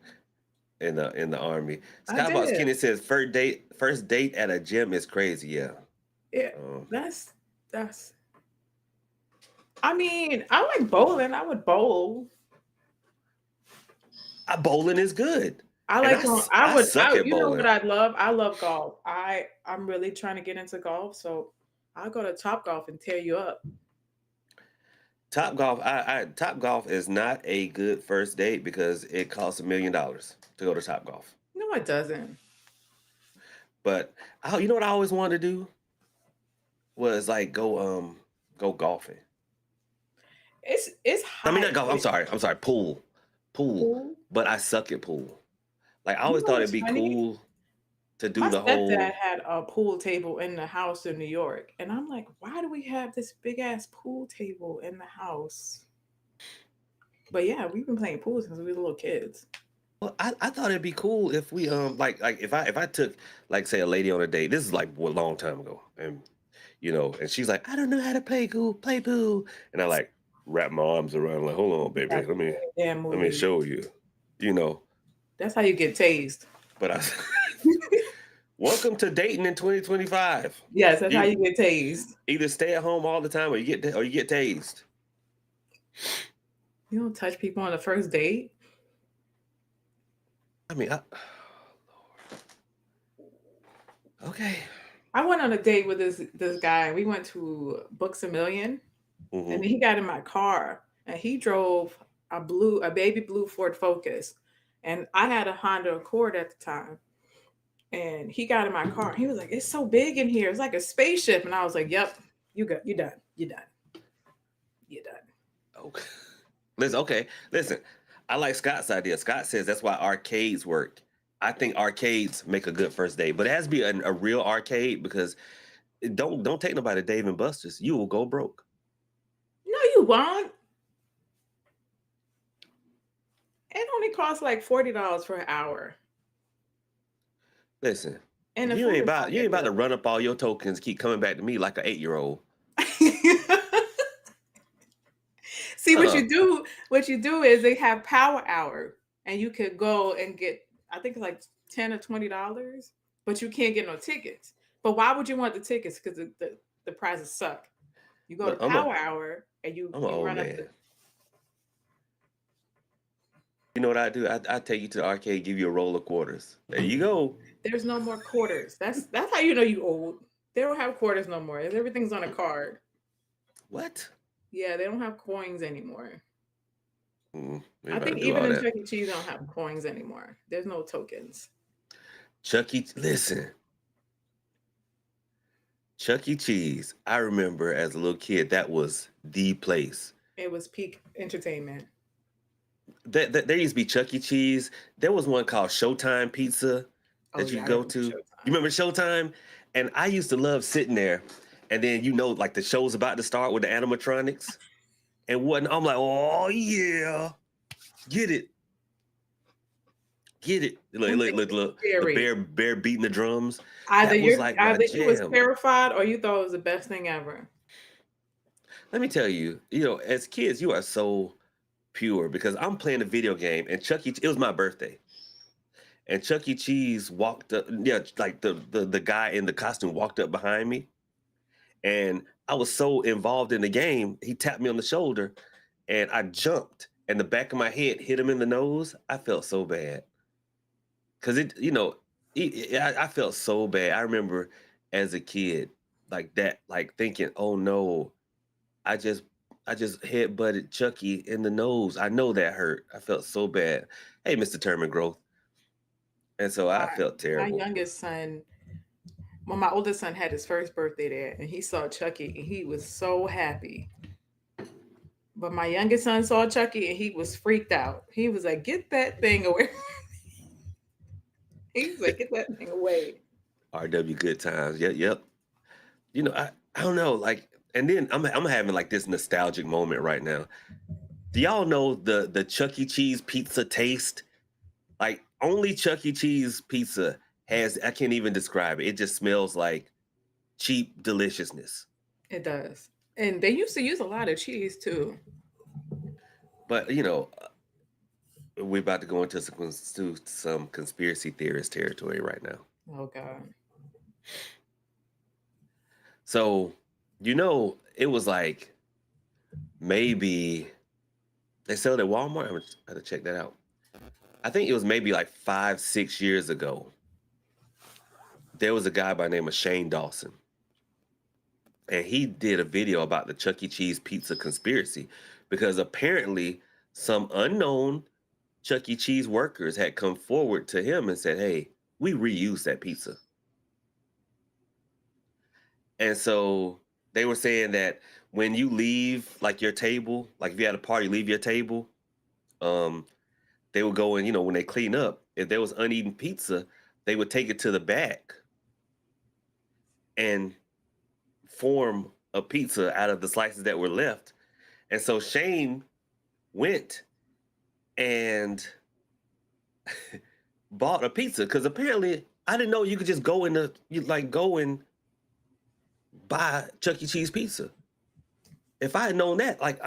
in the army. I Skybox did. Kenny says first date at a gym is crazy. Yeah. Yeah, that's. I mean, I like bowling. I would bowl. Bowling is good. I And like. I would. suck at You know bowling. what I love? I love golf. I'm really trying to get into golf, so I'll go to Top Golf and tear you up. Top Golf, Top Golf is not a good first date because it costs $1 million to go to Top Golf. No, it doesn't. But you know what I always wanted to do was like go golfing. It's hot. I mean, not golf. I'm sorry, pool. Pool? But I suck at pool. Like I You always know thought what's it'd be funny? cool to do My the whole. stepdad had a pool table in the house in New York, and I'm like, why do we have this big ass pool table in the house? But yeah, we've been playing pool since we were little kids. Well, I thought it'd be cool if we like if I took like say a lady on a date. This is like a long time ago, and and she's like, I don't know how to play pool, and I like wrap my arms around like, hold on, baby, That's let me a damn movie. show you, That's how you get tased. But welcome to dating in 2025. Yes, that's how you get tased. Either stay at home all the time or you get tased. You don't touch people on the first date. I mean, okay. I went on a date with this guy. We went to Books a Million, and he got in my car and he drove a baby blue Ford Focus, and I had a Honda Accord at the time. And he got in my car. He was like, "It's so big in here. It's like a spaceship." And I was like, "Yep, you done. You done. You done." Okay. Listen. I like Scott's idea. Scott says that's why arcades work. I think arcades make a good first date, but it has to be a real arcade because don't take nobody to Dave and Buster's. You will go broke. No, you won't. It only costs like $40 for an hour, Listen, and the you food ain't is about not you ain't that about to good. run up all your tokens, keep coming back to me like an 8-year-old. See Uh, what you do is they have power hour, and you could go and get, I think it's like $10 or $20, but you can't get no tickets. But why would you want the tickets? Because the prices suck. You go to look, power hour and I'm an you old run up man. the. You know what I do? I take you to the arcade, give you a roll of quarters. There you go. There's no more quarters. That's how you know you old. They don't have quarters no more. Everything's on a card. What? Yeah, they don't have coins anymore. We I about to think do even all in that. Chuck E. Cheese, they don't have coins anymore. There's no tokens. Listen, Chuck E. Cheese. I remember as a little kid, that was the place. It was peak entertainment. There used to be Chuck E. Cheese. There was one called Showtime Pizza Oh that you yeah, could I go remember to. You Showtime. remember Showtime? And I used to love sitting there, and then like the show's about to start with the animatronics and whatnot. I'm like, oh yeah, get it, get it. Them things Look, are the scary. bear beating the drums. That was like my Either you was jam. terrified or you thought it was the best thing ever. Let me tell you, as kids, you are so pure because I'm playing a video game and it was my birthday. And Chuck E. Cheese walked up, yeah, like the guy in the costume walked up behind me, and I was so involved in the game, he tapped me on the shoulder, and I jumped, and the back of my head hit him in the nose. I felt so bad because I felt so bad. I remember as a kid, like that, like thinking, "Oh no, I just I just head butted Chucky in the nose. I know that hurt. I felt so bad." Hey, Mr. Terman Growth. And so I felt My terrible. youngest son, well, my oldest son had his first birthday there, and he saw Chucky, and he was so happy. But my youngest son saw Chucky, and he was freaked out. He was like, "Get that thing away!" He was like, "Get that thing away!" RW good times. Yep. I don't know, like, and then I'm having like this nostalgic moment right now. Do y'all know the Chuck E. Cheese pizza taste? Like only Chuck E. Cheese pizza has, I can't even describe it. It just smells like cheap deliciousness. It does, and they used to use a lot of cheese too. But we're about to go into some conspiracy theorist territory right now. Oh God. So, it was like maybe they sell it at Walmart. I'm gonna have to check that out. I think it was maybe like 5, 6 years ago. There was a guy by the name of Shane Dawson, and he did a video about the Chuck E. Cheese pizza conspiracy because apparently some unknown Chuck E. Cheese workers had come forward to him and said, "Hey, we reuse that pizza." And so they were saying that when you leave like your table, like if you had a party, leave your table, um, they would go and, when they clean up, if there was uneaten pizza, they would take it to the back and form a pizza out of the slices that were left. And so Shane went and bought a pizza because apparently I didn't know you could just go and buy Chuck E. Cheese pizza. If I had known that, like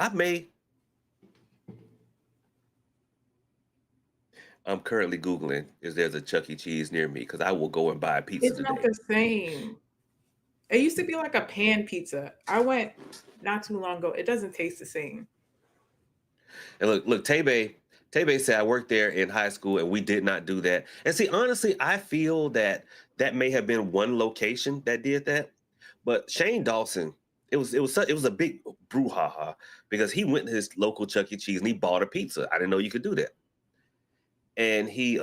I'm currently Googling if there's a Chuck E. Cheese near me because I will go and buy a pizza It's not today. the same. It used to be like a pan pizza. I went not too long ago. It doesn't taste the same. And look, Tebe said I worked there in high school and we did not do that. And see, honestly, I feel that may have been one location that did that. But Shane Dawson, it was a big brouhaha because he went to his local Chuck E. Cheese and he bought a pizza. I didn't know you could do that. And he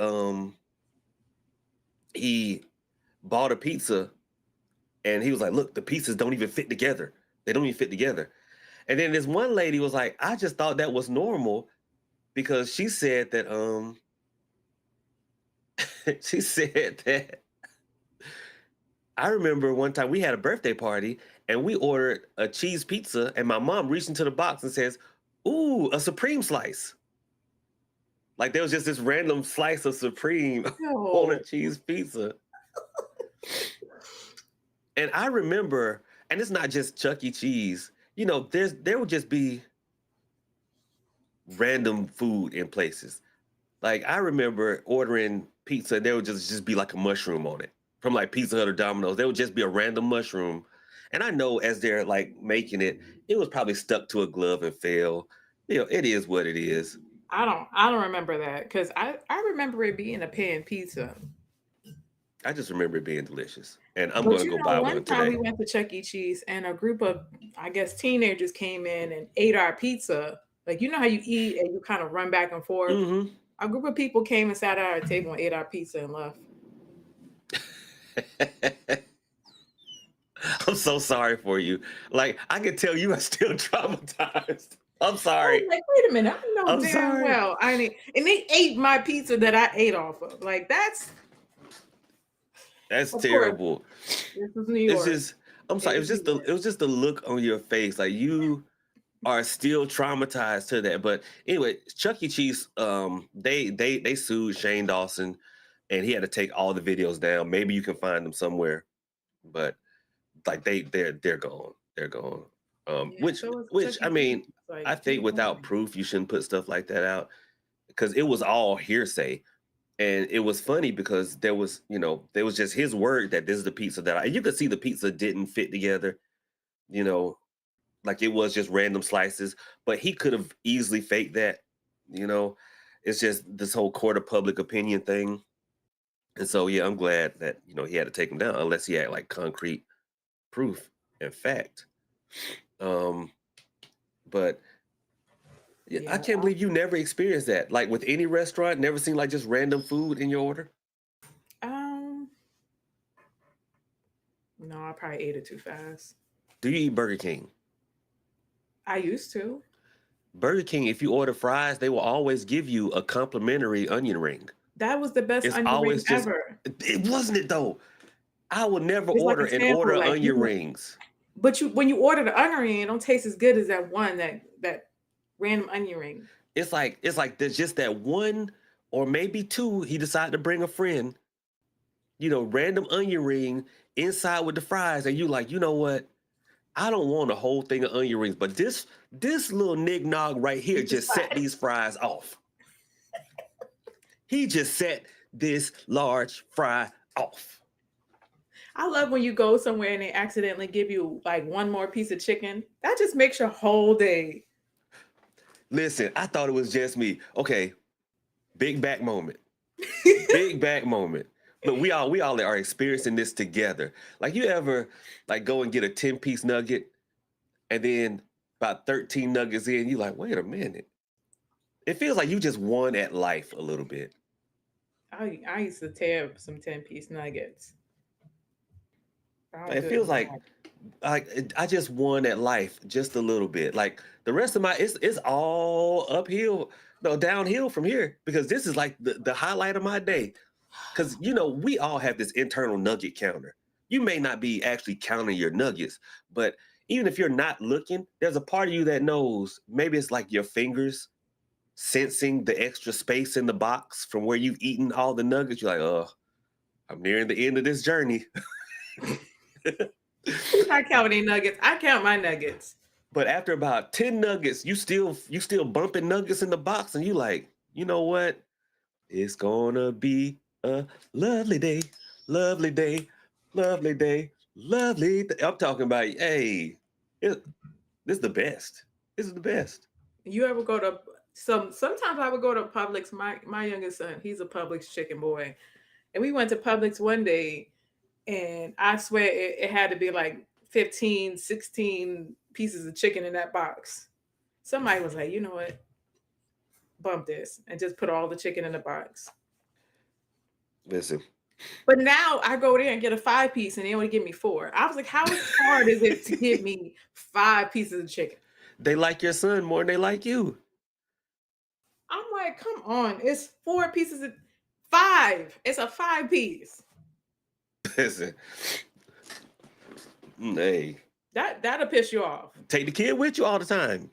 bought a pizza and he was like, "Look, the pizzas don't even fit together. They don't even fit together." And then this one lady was like, "I just thought that was normal because she said that she said that I remember one time we had a birthday party and we ordered a cheese pizza and my mom reached into the box and says, "Ooh, a supreme slice." Like there was just this random slice of supreme on a No. cheese pizza. And I remember, and it's not just Chuck E. Cheese, there would just be random food in places. Like I remember ordering pizza, there would just be like a mushroom on it from like Pizza Hut or Domino's. There would just be a random mushroom, and I know as they're like making it, it was probably stuck to a glove and fell. It is what it is. I don't remember that because I remember it being a pan pizza. I just remember it being delicious, and I'm But gonna you go know, buy one one time we today. went to Chuck E. Cheese and a group of, I guess, teenagers came in and ate our pizza. Like, you know how you eat and you kind of run back and forth? Hmm. A group of people came and sat at our table and ate our pizza and left. I'm so sorry for you. Like I can tell you are still traumatized. I'm I was sorry. like, wait a minute, I know I'm damn sorry. well. I mean, and they ate my pizza that I ate off of. Like, that's, That's of course, terrible. this is New It's York. just I'm It sorry. was New It York. was just the look on your face. Like you are still traumatized to that. But anyway, Chuck E. Cheese, they sued Shane Dawson, and he had to take all the videos down. Maybe you can find them somewhere, but like they're gone. They're gone. Yeah, so it's Which Chuck I E. Cheese. mean, I Like, think people don't. without proof, you shouldn't put stuff like that out because it was all hearsay. And it was funny because there was just his word that this is the pizza you could see the pizza didn't fit together, you know, like it was just random slices, but he could have easily faked that, you know. It's just this whole court of public opinion thing. And so yeah, I'm glad that, he had to take him down unless he had like concrete proof and fact. Um, but yeah, I Yeah. can't believe you never experienced that. Like with any restaurant, never seen like just random food in your order. Um, no, I probably ate it too fast. Do you eat Burger King? I used to. Burger King, if you order fries, they will always give you a complimentary onion ring. That was the best It's onion ring always just, ever. it wasn't it though. I will never It's like order a and order sample, like onion you. rings. But you, when you order the onion ring, it don't taste as good as that one that random onion ring. It's like there's just that one or maybe two. He decided to bring a friend, random onion ring inside with the fries, and you like, you know what? I don't want a whole thing of onion rings, but this little knick-knack right here You just decide. set these fries off. He just set this large fry off. I love when you go somewhere and they accidentally give you like one more piece of chicken. That just makes your whole day. Listen, I thought it was just me. Okay, big back moment. Big back moment. Look, we all are experiencing this together. Like you ever like go and get a 10-piece nugget and then about 13 nuggets in, you like, wait a minute. It feels like you just won at life a little bit. I used to tear up some 10-piece nuggets. I'll It do it feels now. like I just won at life just a little bit. Like the rest of my it's all uphill, no, downhill from here because this is like the highlight of my day. Because we all have this internal nugget counter. You may not be actually counting your nuggets, but even if you're not looking, there's a part of you that knows. Maybe it's like your fingers sensing the extra space in the box from where you've eaten all the nuggets. You're like, oh, I'm nearing the end of this journey. Who's not counting nuggets? I count my nuggets. But after about 10 nuggets, you still bumping nuggets in the box, and you like, you know what? It's gonna be a lovely day, lovely day, lovely day, lovely day. I'm talking about, hey, it, this is the best. This is the best. You ever go to sometimes I would go to Publix. My youngest son, he's a Publix chicken boy. And we went to Publix one day and I swear it had to be like 15, 16 pieces of chicken in that box. Somebody was like, you know what? Bump this and just put all the chicken in the box. Listen, But now I go there and get a 5-piece and they only give me 4. I was like, how hard is it to give me 5 pieces of chicken? they like your son more than they like you. I'm like, come on. It's 4 pieces of 5. It's a 5-piece. Listen, hey, That'll piss you off. take the kid with you all the time.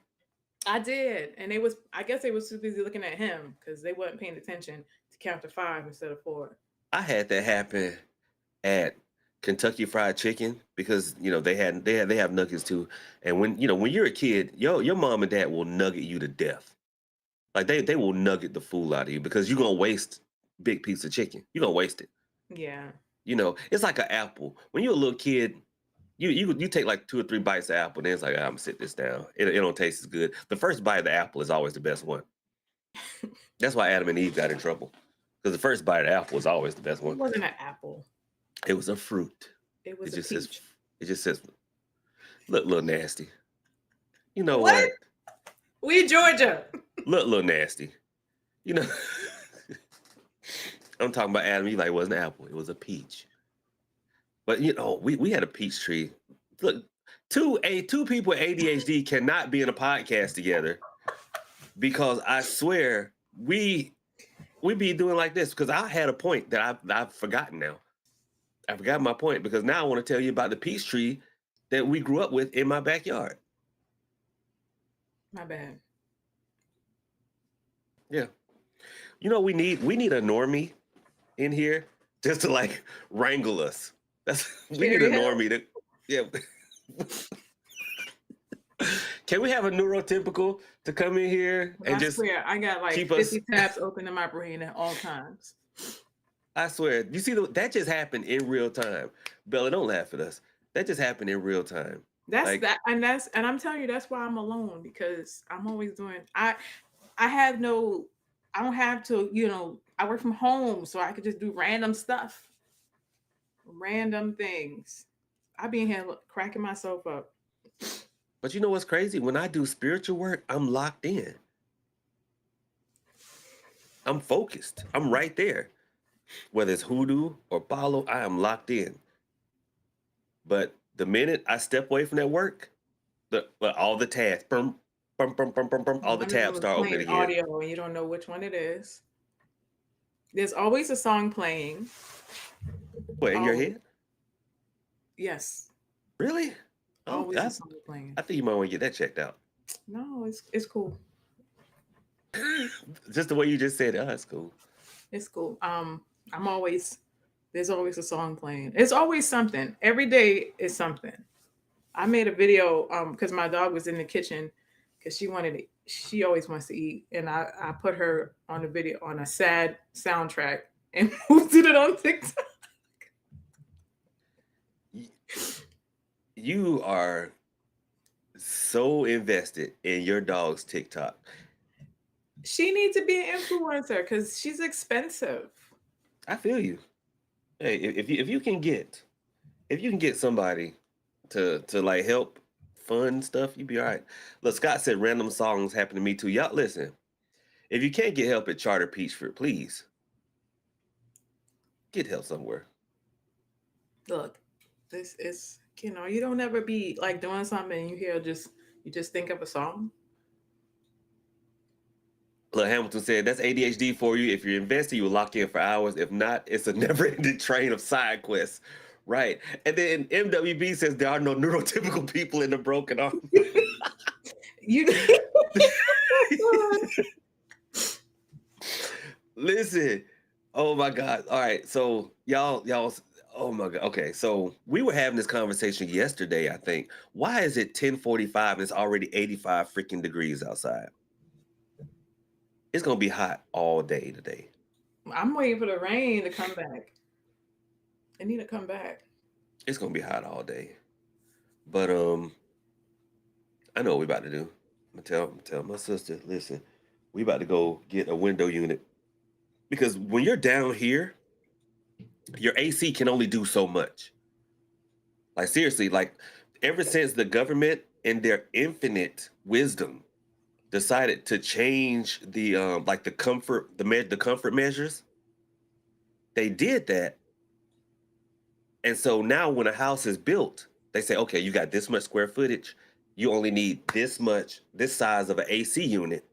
I did. And I guess they was too busy looking at him because they wasn't paying attention to count to 5 instead of 4. I had that happen at Kentucky Fried Chicken because they have nuggets too. And when you're a kid, your mom and dad will nugget you to death. Like they will nugget the fool out of you because you're gonna waste big piece of chicken. You're gonna waste it. Yeah. It's like an apple. When you're a little kid, you take like 2 or 3 bites of apple, then it's like, I'm gonna sit this down. It don't taste as good. The first bite of the apple is always the best one. That's why Adam and Eve got in trouble. Because the first bite of the apple was always the best one. It wasn't an apple. It was a fruit. It was It a peach. just says, look a little nasty. You know what? We Georgia. Look a little nasty. I'm talking about Adam. He's like, it wasn't an apple. It was a peach. But we had a peach tree. Look, two people with ADHD cannot be in a podcast together because I swear we be doing like this because I had a point that I've forgotten now. I forgot my point because now I want to tell you about the peach tree that we grew up with in my backyard. My bad. Yeah. We need a normie in here just to like wrangle us. We need a normie to, yeah. Can we have a neurotypical to come in here and I just swear, I got like 50 tabs open in my brain at all times. I swear. You see, that just happened in real time. Bella, don't laugh at us. That just happened in real time. And I'm telling you, that's why I'm alone because I'm always doing. I don't have to. I work from home, so I could just do random stuff, random things. I be in here cracking myself up. But you know what's crazy? When I do spiritual work, I'm locked in. I'm focused. I'm right there. Whether it's hoodoo or Palo, I am locked in. But the minute I step away from that work, all the tabs, all the tabs start opening again. Audio, and you don't know which one it is. There's always a song playing. What, in your head? Yes. Really? Always a song playing. I think you might want to get that checked out. No, it's cool. Just the way you just said, it's cool. It's cool. There's always a song playing. It's always something. Every day is something. I made a video because my dog was in the kitchen because she always wants to eat. And I put her on a video on a sad soundtrack and posted it on TikTok. You are so invested in your dog's TikTok. She needs to be an influencer because she's expensive. I feel you. Hey, if you can get somebody to like help fund stuff, you'd be all right. Look, Scott said random songs happen to me too. Y'all listen. If you can't get help at Charter Peachford, please get help somewhere. Look, this is you don't ever be like doing something and you just think of a song. Look, Hamilton said, that's ADHD for you. If you're invested, you will lock in for hours. If not, it's a never-ending train of side quests. Right. And then MWB says there are no neurotypical people in the broken arm. Listen. Oh, my God. All right. So, y'all, oh, my God. Okay. So, we were having this conversation yesterday, I think. Why is it 10:45 and it's already 85 freaking degrees outside? It's going to be hot all day today. I'm waiting for the rain to come back. It need to come back. It's going to be hot all day. But I know what we're about to do. I'm going to tell my sister, listen, we about to go get a window unit. Because when you're down here, your AC can only do so much. Like, seriously, like, ever since the government, in their infinite wisdom, decided to change the like the comfort measures, they did that. And so now when a house is built, they say, okay, you got this much square footage. You only need this size of an AC unit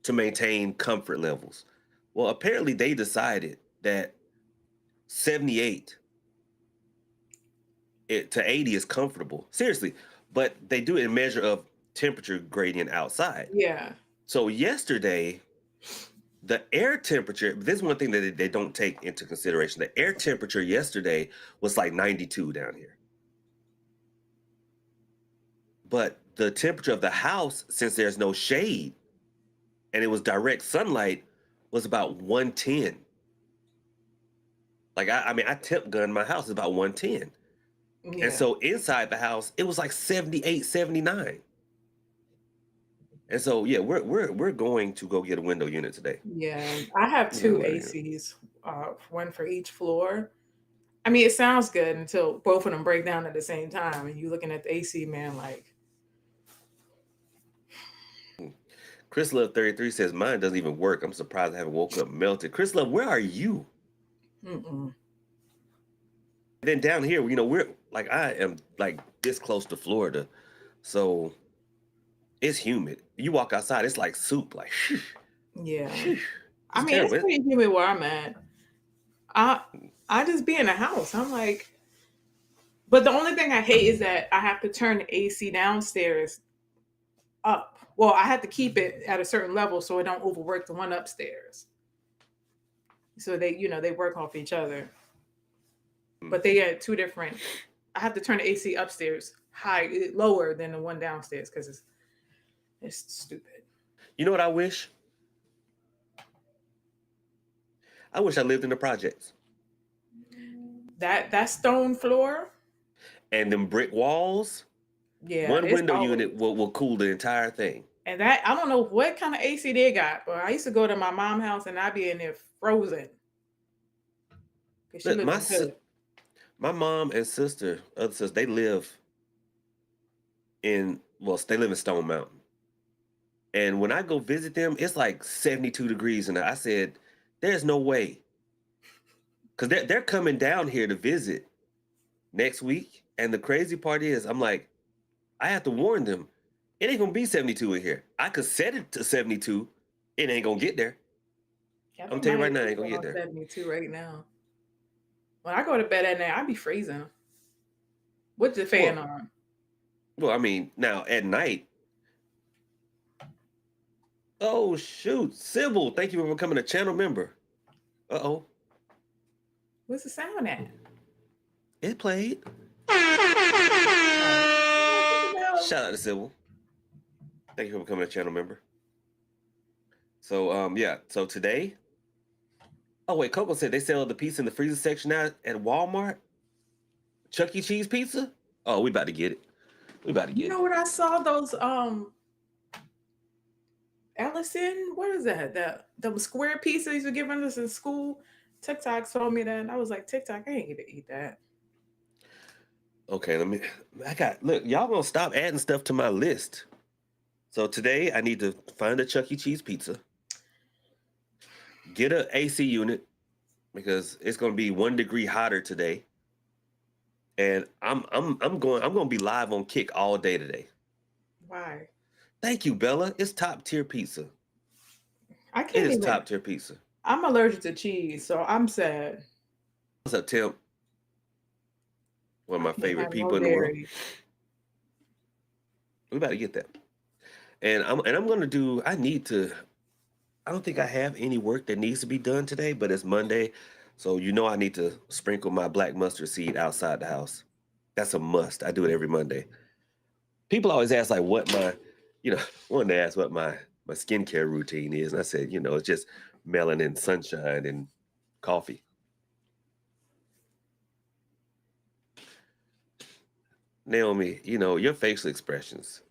to maintain comfort levels. Well, apparently they decided that 78 to 80 is comfortable. Seriously. But they do it in measure of temperature gradient outside. Yeah. So yesterday, the air temperature, this is one thing that they don't take into consideration. The air temperature yesterday was like 92 down here. But the temperature of the house, since there's no shade and it was direct sunlight, was about 110. Like, I mean, I temp gun my house is about 110. Yeah. And so inside the house, it was like 78, 79. And so, yeah, we're going to go get a window unit today. Yeah. I have Yeah, two right here. ACs, one for each floor. I mean, it sounds good until both of them break down at the same time, and you're looking at the AC man like, Chris Love 33 says mine doesn't even work. I'm surprised I haven't woke up melted. Chris Love, where are you? mm-mm. Then down here, we're like, I am like this close to Florida, so it's humid. You walk outside, it's like soup. Like, Yeah. it's I mean, it's terrible. pretty humid where I'm at. I just be in the house. I'm like, but the only thing I hate is that I have to turn the AC downstairs up. Well, I have to keep it at a certain level so it don't overwork the one upstairs. So they work off each other. But they are two different. I have to turn the AC upstairs lower than the one downstairs because it's stupid. You know what I wish? I wish I lived in the projects. That stone floor, And them brick walls, yeah, one it's window always- unit will cool the entire thing. And that I don't know what kind of AC they got, but I used to go to my mom's house and I'd be in there frozen. 'Cause she Look, lived in hood. my mom and other sister, they live they live in Stone Mountain. And when I go visit them, it's like 72 degrees. And I said, there's no way. Because they're coming down here to visit next week. And the crazy part is, I'm like, I have to warn them, it ain't going to be 72 in here. I could set it to 72. It ain't going to get there. Yeah, I I'm think telling you mine right now, is I ain't gonna get on there. 72 right now. When I go to bed at night, I be freezing with the fan on. Well, I mean, now at night. Oh, shoot. Sybil, thank you for becoming a channel member. Uh-oh. What's the sound at? It played. Shout out to Sybil. Thank you for becoming a channel member. So, yeah. So today. Oh, wait. Coco said they sell the pizza in the freezer section now at Walmart. Chuck E. Cheese pizza? Oh, we about to get it. We about to get You know what I saw? Those Ellison, what is that? The square pizza used to give us in school. TikTok told me that, and I was like, TikTok, I ain't gonna eat that. Okay, look, y'all gonna stop adding stuff to my list. So today I need to find a Chuck E. Cheese pizza, get a AC unit because it's gonna be 1 degree hotter today, and I'm gonna be live on Kick all day today. Why? Thank you, Bella. It's top tier pizza. I It can't is even. top tier pizza. I'm allergic to cheese, so I'm sad. What's up, Tim? One of my Can't favorite have people no in the world. dairy. We about to get that. And I'm gonna do. I don't think I have any work that needs to be done today, but it's Monday, so I need to sprinkle my black mustard seed outside the house. That's a must. I do it every Monday. People always ask like what wanted to ask what my skincare routine is, and I said, it's just melanin, sunshine, and coffee. Naomi, your facial expressions.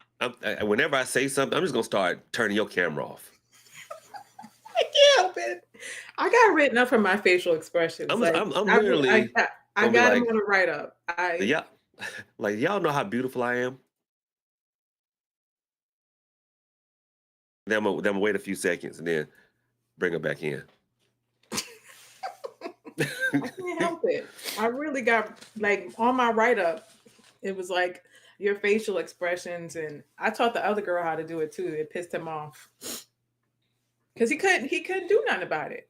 Whenever I say something, I'm just gonna start turning your camera off. I can't help it. I got written up for my facial expressions. I'm Like, literally I gonna be got them like, on a write up. yeah, Like y'all know how beautiful I am. Then I'm gonna wait a few seconds and then bring her back in. I can't help it. I really got like on my write up. It was like your facial expressions, and I taught the other girl how to do it too. It pissed him off because he couldn't do nothing about it.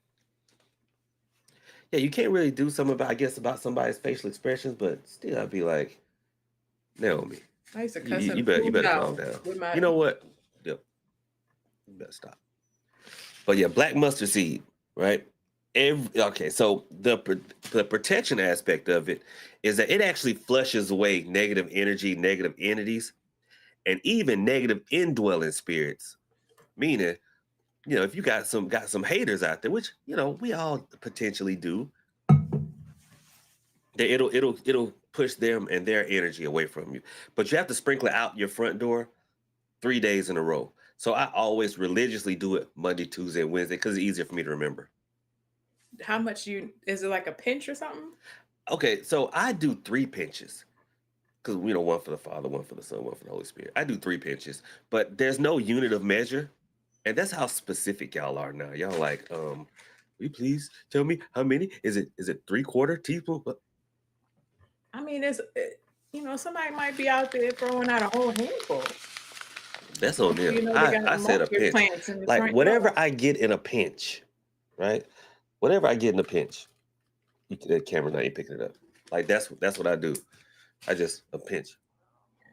Yeah, you can't really do something about, I guess, about somebody's facial expressions, but still, I'd be like, Naomi, I used to you, cuss you, him you better you fools better calm out down. with You my. know what? Yep, you better stop. But yeah, black mustard seed, right? Okay, so the protection aspect of it is that it actually flushes away negative energy, negative entities, and even negative indwelling spirits. Meaning, if you got some haters out there, which we all potentially do, that it'll push them and their energy away from you. But you have to sprinkle it out your front door 3 days in a row. So I always religiously do it Monday, Tuesday, and Wednesday because it's easier for me to remember. How much you is it like a pinch or something? Okay, so I do 3 pinches because one for the Father, one for the Son, one for the Holy Spirit. I do 3 pinches, but there's no unit of measure, and that's how specific y'all are now. Y'all like, will you please tell me how many? Is it 3/4 teaspoon? I mean, somebody might be out there throwing out a whole handful. That's on You them. know, they got I said a mulberry pinch. plants in the Like front yard. whatever I get in a pinch, right? Whatever I get in a pinch, the camera now you picking it up. Like that's what I do. I just a pinch.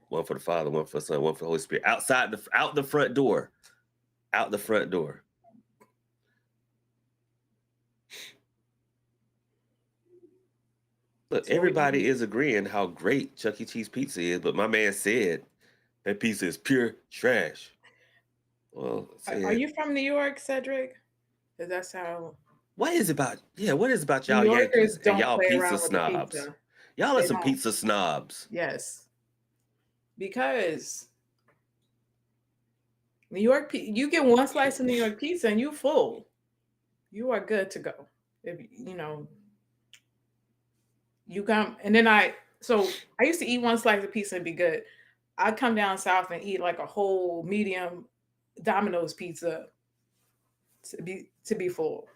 One for the Father, one for the Son, one for the Holy Spirit. Out the front door. Out the front door. Look, So what everybody you is agreeing how great Chuck E. Cheese pizza is, but my man said that pizza is pure trash. Well, I are said, you from New York, Cedric? Because that's how what is about New y'all Yorkers Yankees and don't y'all play pizza around with the snobs? pizza. Y'all are They some don't. pizza snobs. Yes, because New York, you get one slice of New York pizza and you full. You are good to go. If you come, and then I used to eat one slice of pizza and be good. I'd come down south and eat like a whole medium Domino's pizza to be full.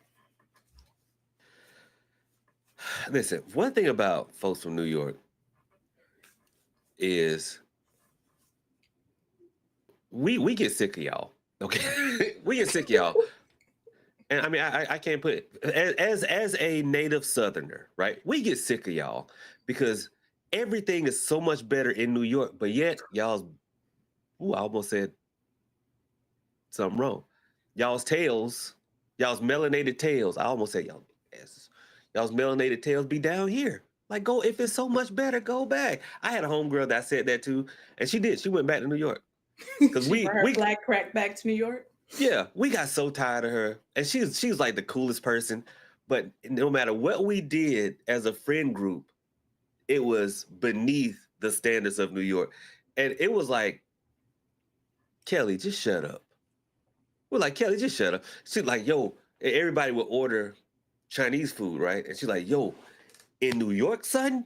Listen, one thing about folks from New York is we get sick of y'all. Okay, we get sick of y'all, and I mean I can't put it as a native Southerner, right? We get sick of y'all because everything is so much better in New York, but yet y'all's. Ooh, I almost said something wrong. Y'all's tails, y'all's melanated tails. I almost said y'all asses. Y'all's melanated tails be down here. Like, go if it's so much better, go back. I had a homegirl that said that too, and she did. She went back to New York because She we brought her we black crack back to New York. yeah we got so tired of her, and she's like the coolest person. But no matter what we did as a friend group, it was beneath the standards of New York, and it was like, Kelly, just shut up. We're like, Kelly, just shut up. She's like, yo, everybody would order Chinese food, right? And she's like, yo, in New York, son,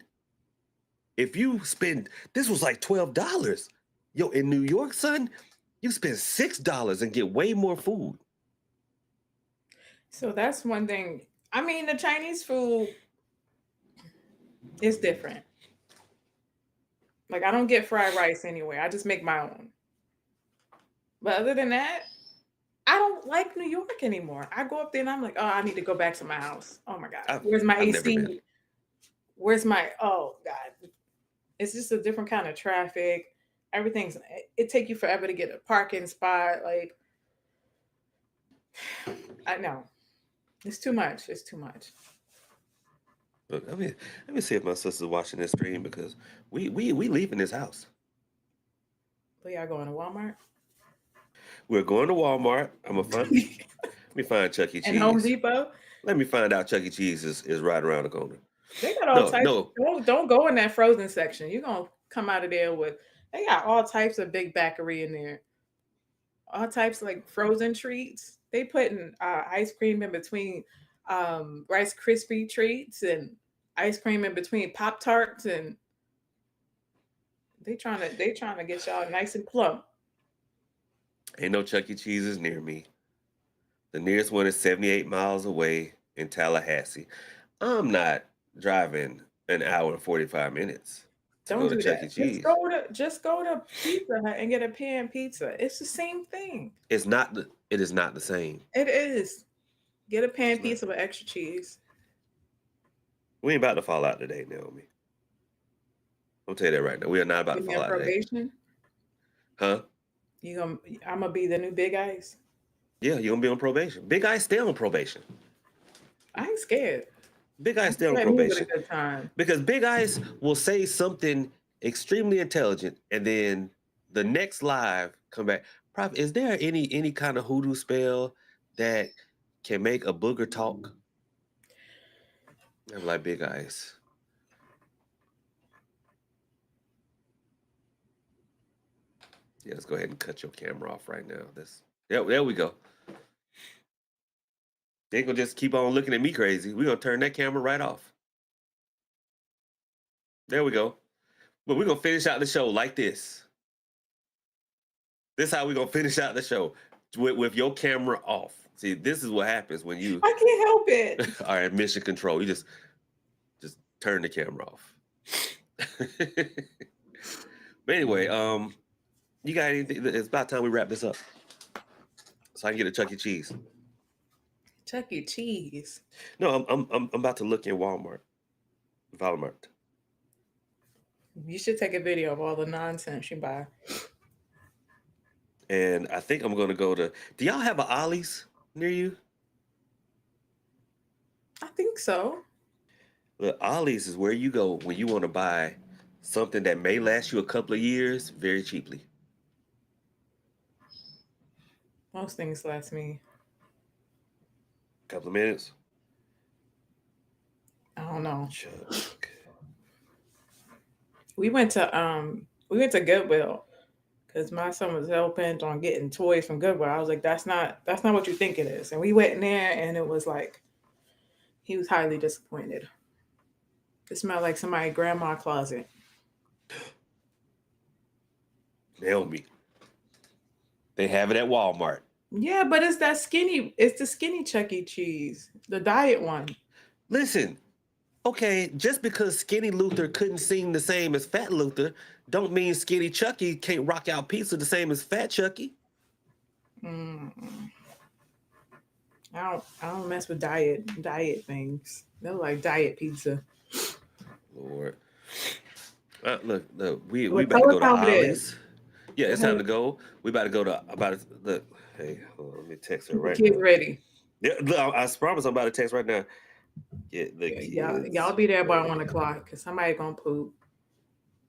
if you spend, this was like $12. Yo, in New York, son, you spend $6 and get way more food. So that's one thing. I mean, the Chinese food is different. Like I don't get fried rice anywhere. I just make my own. But other than that, I don't like New York anymore. I go up there and I'm like, oh, I need to go back to my house. Oh my God. I've Where's my I've never been. AC? Where's my oh God. It's just a different kind of traffic. Everything's it take you forever to get a parking spot. Like I know. It's too much. It's too much. Look, let me see if my sister's watching this stream because we leaving this house. But y'all going to Walmart We're going to Walmart. I'm gonna find. Let me find Chuck E. and Home Cheese. Depot. Let me find out Chuck E. Cheese is right around the corner. They got all No, types. no, Don't go in that frozen section. You're gonna come out of there with they got all types of big bakery in there. All types of, like frozen treats. They putting ice cream in between Rice Krispie treats and ice cream in between Pop Tarts and They trying to get y'all nice and plump. Ain't no Chuck E. Cheese's near me. The nearest one is 78 miles away in Tallahassee. I'm not driving an hour and 45 minutes to Don't go to do Chuck E. that. Cheese. Just go to Pizza Hut and get a pan pizza. It's the same thing. It's not the. It is not the same. It is. Get a pan It's not. pizza with extra cheese. We ain't about to fall out today, Naomi. I'll tell you that right now. We are not about to Give me fall on out today. probation. Huh? I'm gonna be the new Big Ice. Yeah, you're gonna be on probation. Big Ice stay on probation. I ain't scared. Big Ice stay on Let me with a probation. good time. Because Big Ice will say something extremely intelligent, and then the next live come back. Prof, is there any kind of hoodoo spell that can make a booger talk? I'm like, Big Ice. Yeah, let's go ahead and cut your camera off right now. There we go. They ain't gonna just keep on looking at me crazy. We're gonna turn that camera right off. There we go. But we're gonna finish out the show like this. This is how we're gonna finish out the show with your camera off. See, this is what happens when you I can't help it. are at mission control. You just turn the camera off. But anyway, you got anything? It's about time we wrap this up, so I can get a Chuck E. Cheese. Chuck E. Cheese. No, I'm about to look in Walmart. You should take a video of all the nonsense you buy. And I think I'm gonna go to. Do y'all have an Ollie's near you? I think so. Look, Ollie's is where you go when you want to buy something that may last you a couple of years very cheaply. Most things last me. A couple of minutes. I don't know. Chuck. We went to Goodwill because my son was hell bent on getting toys from Goodwill. I was like, that's not what you think it is. And we went in there and it was like he was highly disappointed. It smelled like somebody's grandma closet. Naomi. They have it at Walmart. Yeah, but it's the skinny Chuck E. Cheese, the diet one. Listen, okay, just because Skinny Luther couldn't sing the same as Fat Luther, don't mean Skinny Chucky can't rock out pizza the same as Fat Chucky. I don't mess with diet things. They're like diet pizza. Lord. Look, we Well, about to tell go us to how it Ollie's. is. Yeah, it's time to go. We about to go to look. Hey, hold on, let me text her right Kids now. ready. Yeah, look, I promise I'm about to text right now. Get the kids. Y'all be there by ready 1 o'clock because somebody gonna poop.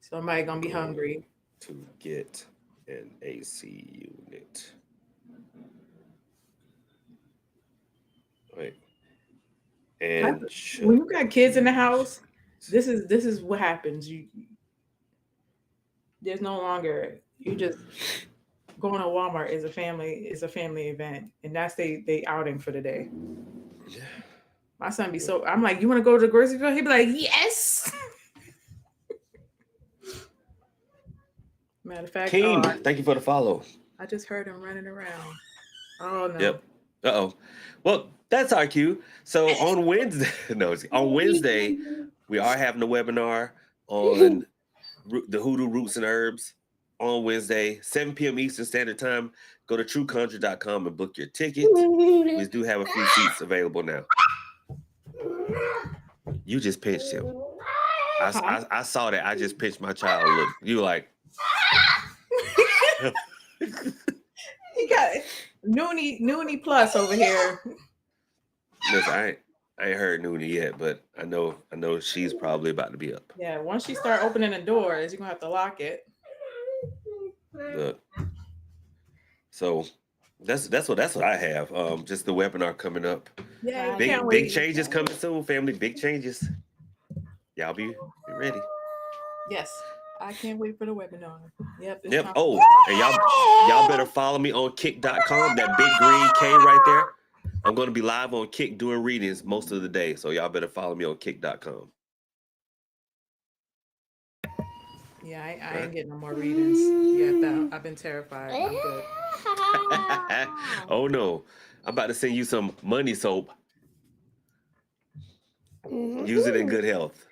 Somebody gonna be hungry. to get an AC unit. Wait. And When you got kids in the house, this is what happens. There's no longer you just going to Walmart is a family event, and that's they outing for the day. My son be so I'm like, you want to go to the grocery store? He'd be like, yes. Matter of fact, Keem, thank you for the follow. I just heard him running around. Oh no. Yep. Uh-oh. Well, that's our cue. So on Wednesday, on Wednesday, we are having a webinar on the Hoodoo Roots and Herbs on Wednesday, 7 p.m. Eastern Standard Time. Go to trueconjure.com and book your ticket. We do have a few seats available now. You just pinched him. I saw that. I just pinched my child. Look, you like. He got it. Noonie plus over here. Listen, I ain't heard Noonie yet, but I know she's probably about to be up. Yeah, once you start opening the doors, you're gonna have to lock it. Look. So that's what I have. Just the webinar coming up. Yeah, Big changes coming soon, family. Big changes. Y'all be ready. Yes. I can't wait for the webinar. Yep. Yep. Oh, and y'all better follow me on kick.com. That big green K right there. I'm going to be live on Kick doing readings most of the day. So y'all better follow me on kick.com. Yeah, I Right? ain't getting no more readings. Yeah, I've been terrified. I'm good. Oh no. I'm about to send you some money soap. Use it in good health.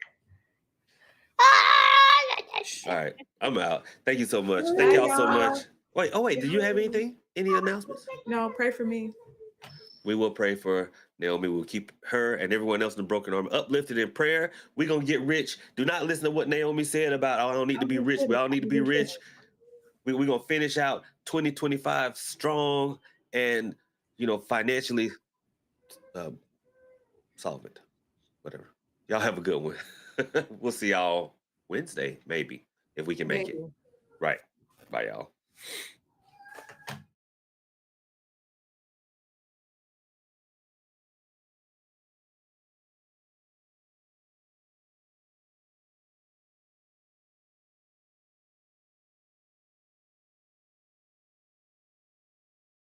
All right. I'm out. Thank you so much. Thank Bye, y'all so much. y'all. Wait, did you have anything? Any announcements? No, pray for me. We will pray for Naomi. We'll keep her and everyone else in the broken arm uplifted in prayer. We're going to get rich. Do not listen to what Naomi said about, oh, I don't need to be rich. We all need to be rich. We're going to finish out 2025 strong and, financially solvent. Whatever. Y'all have a good one. We'll see y'all Wednesday, maybe, if we can make it. Maybe. Right. Bye, y'all.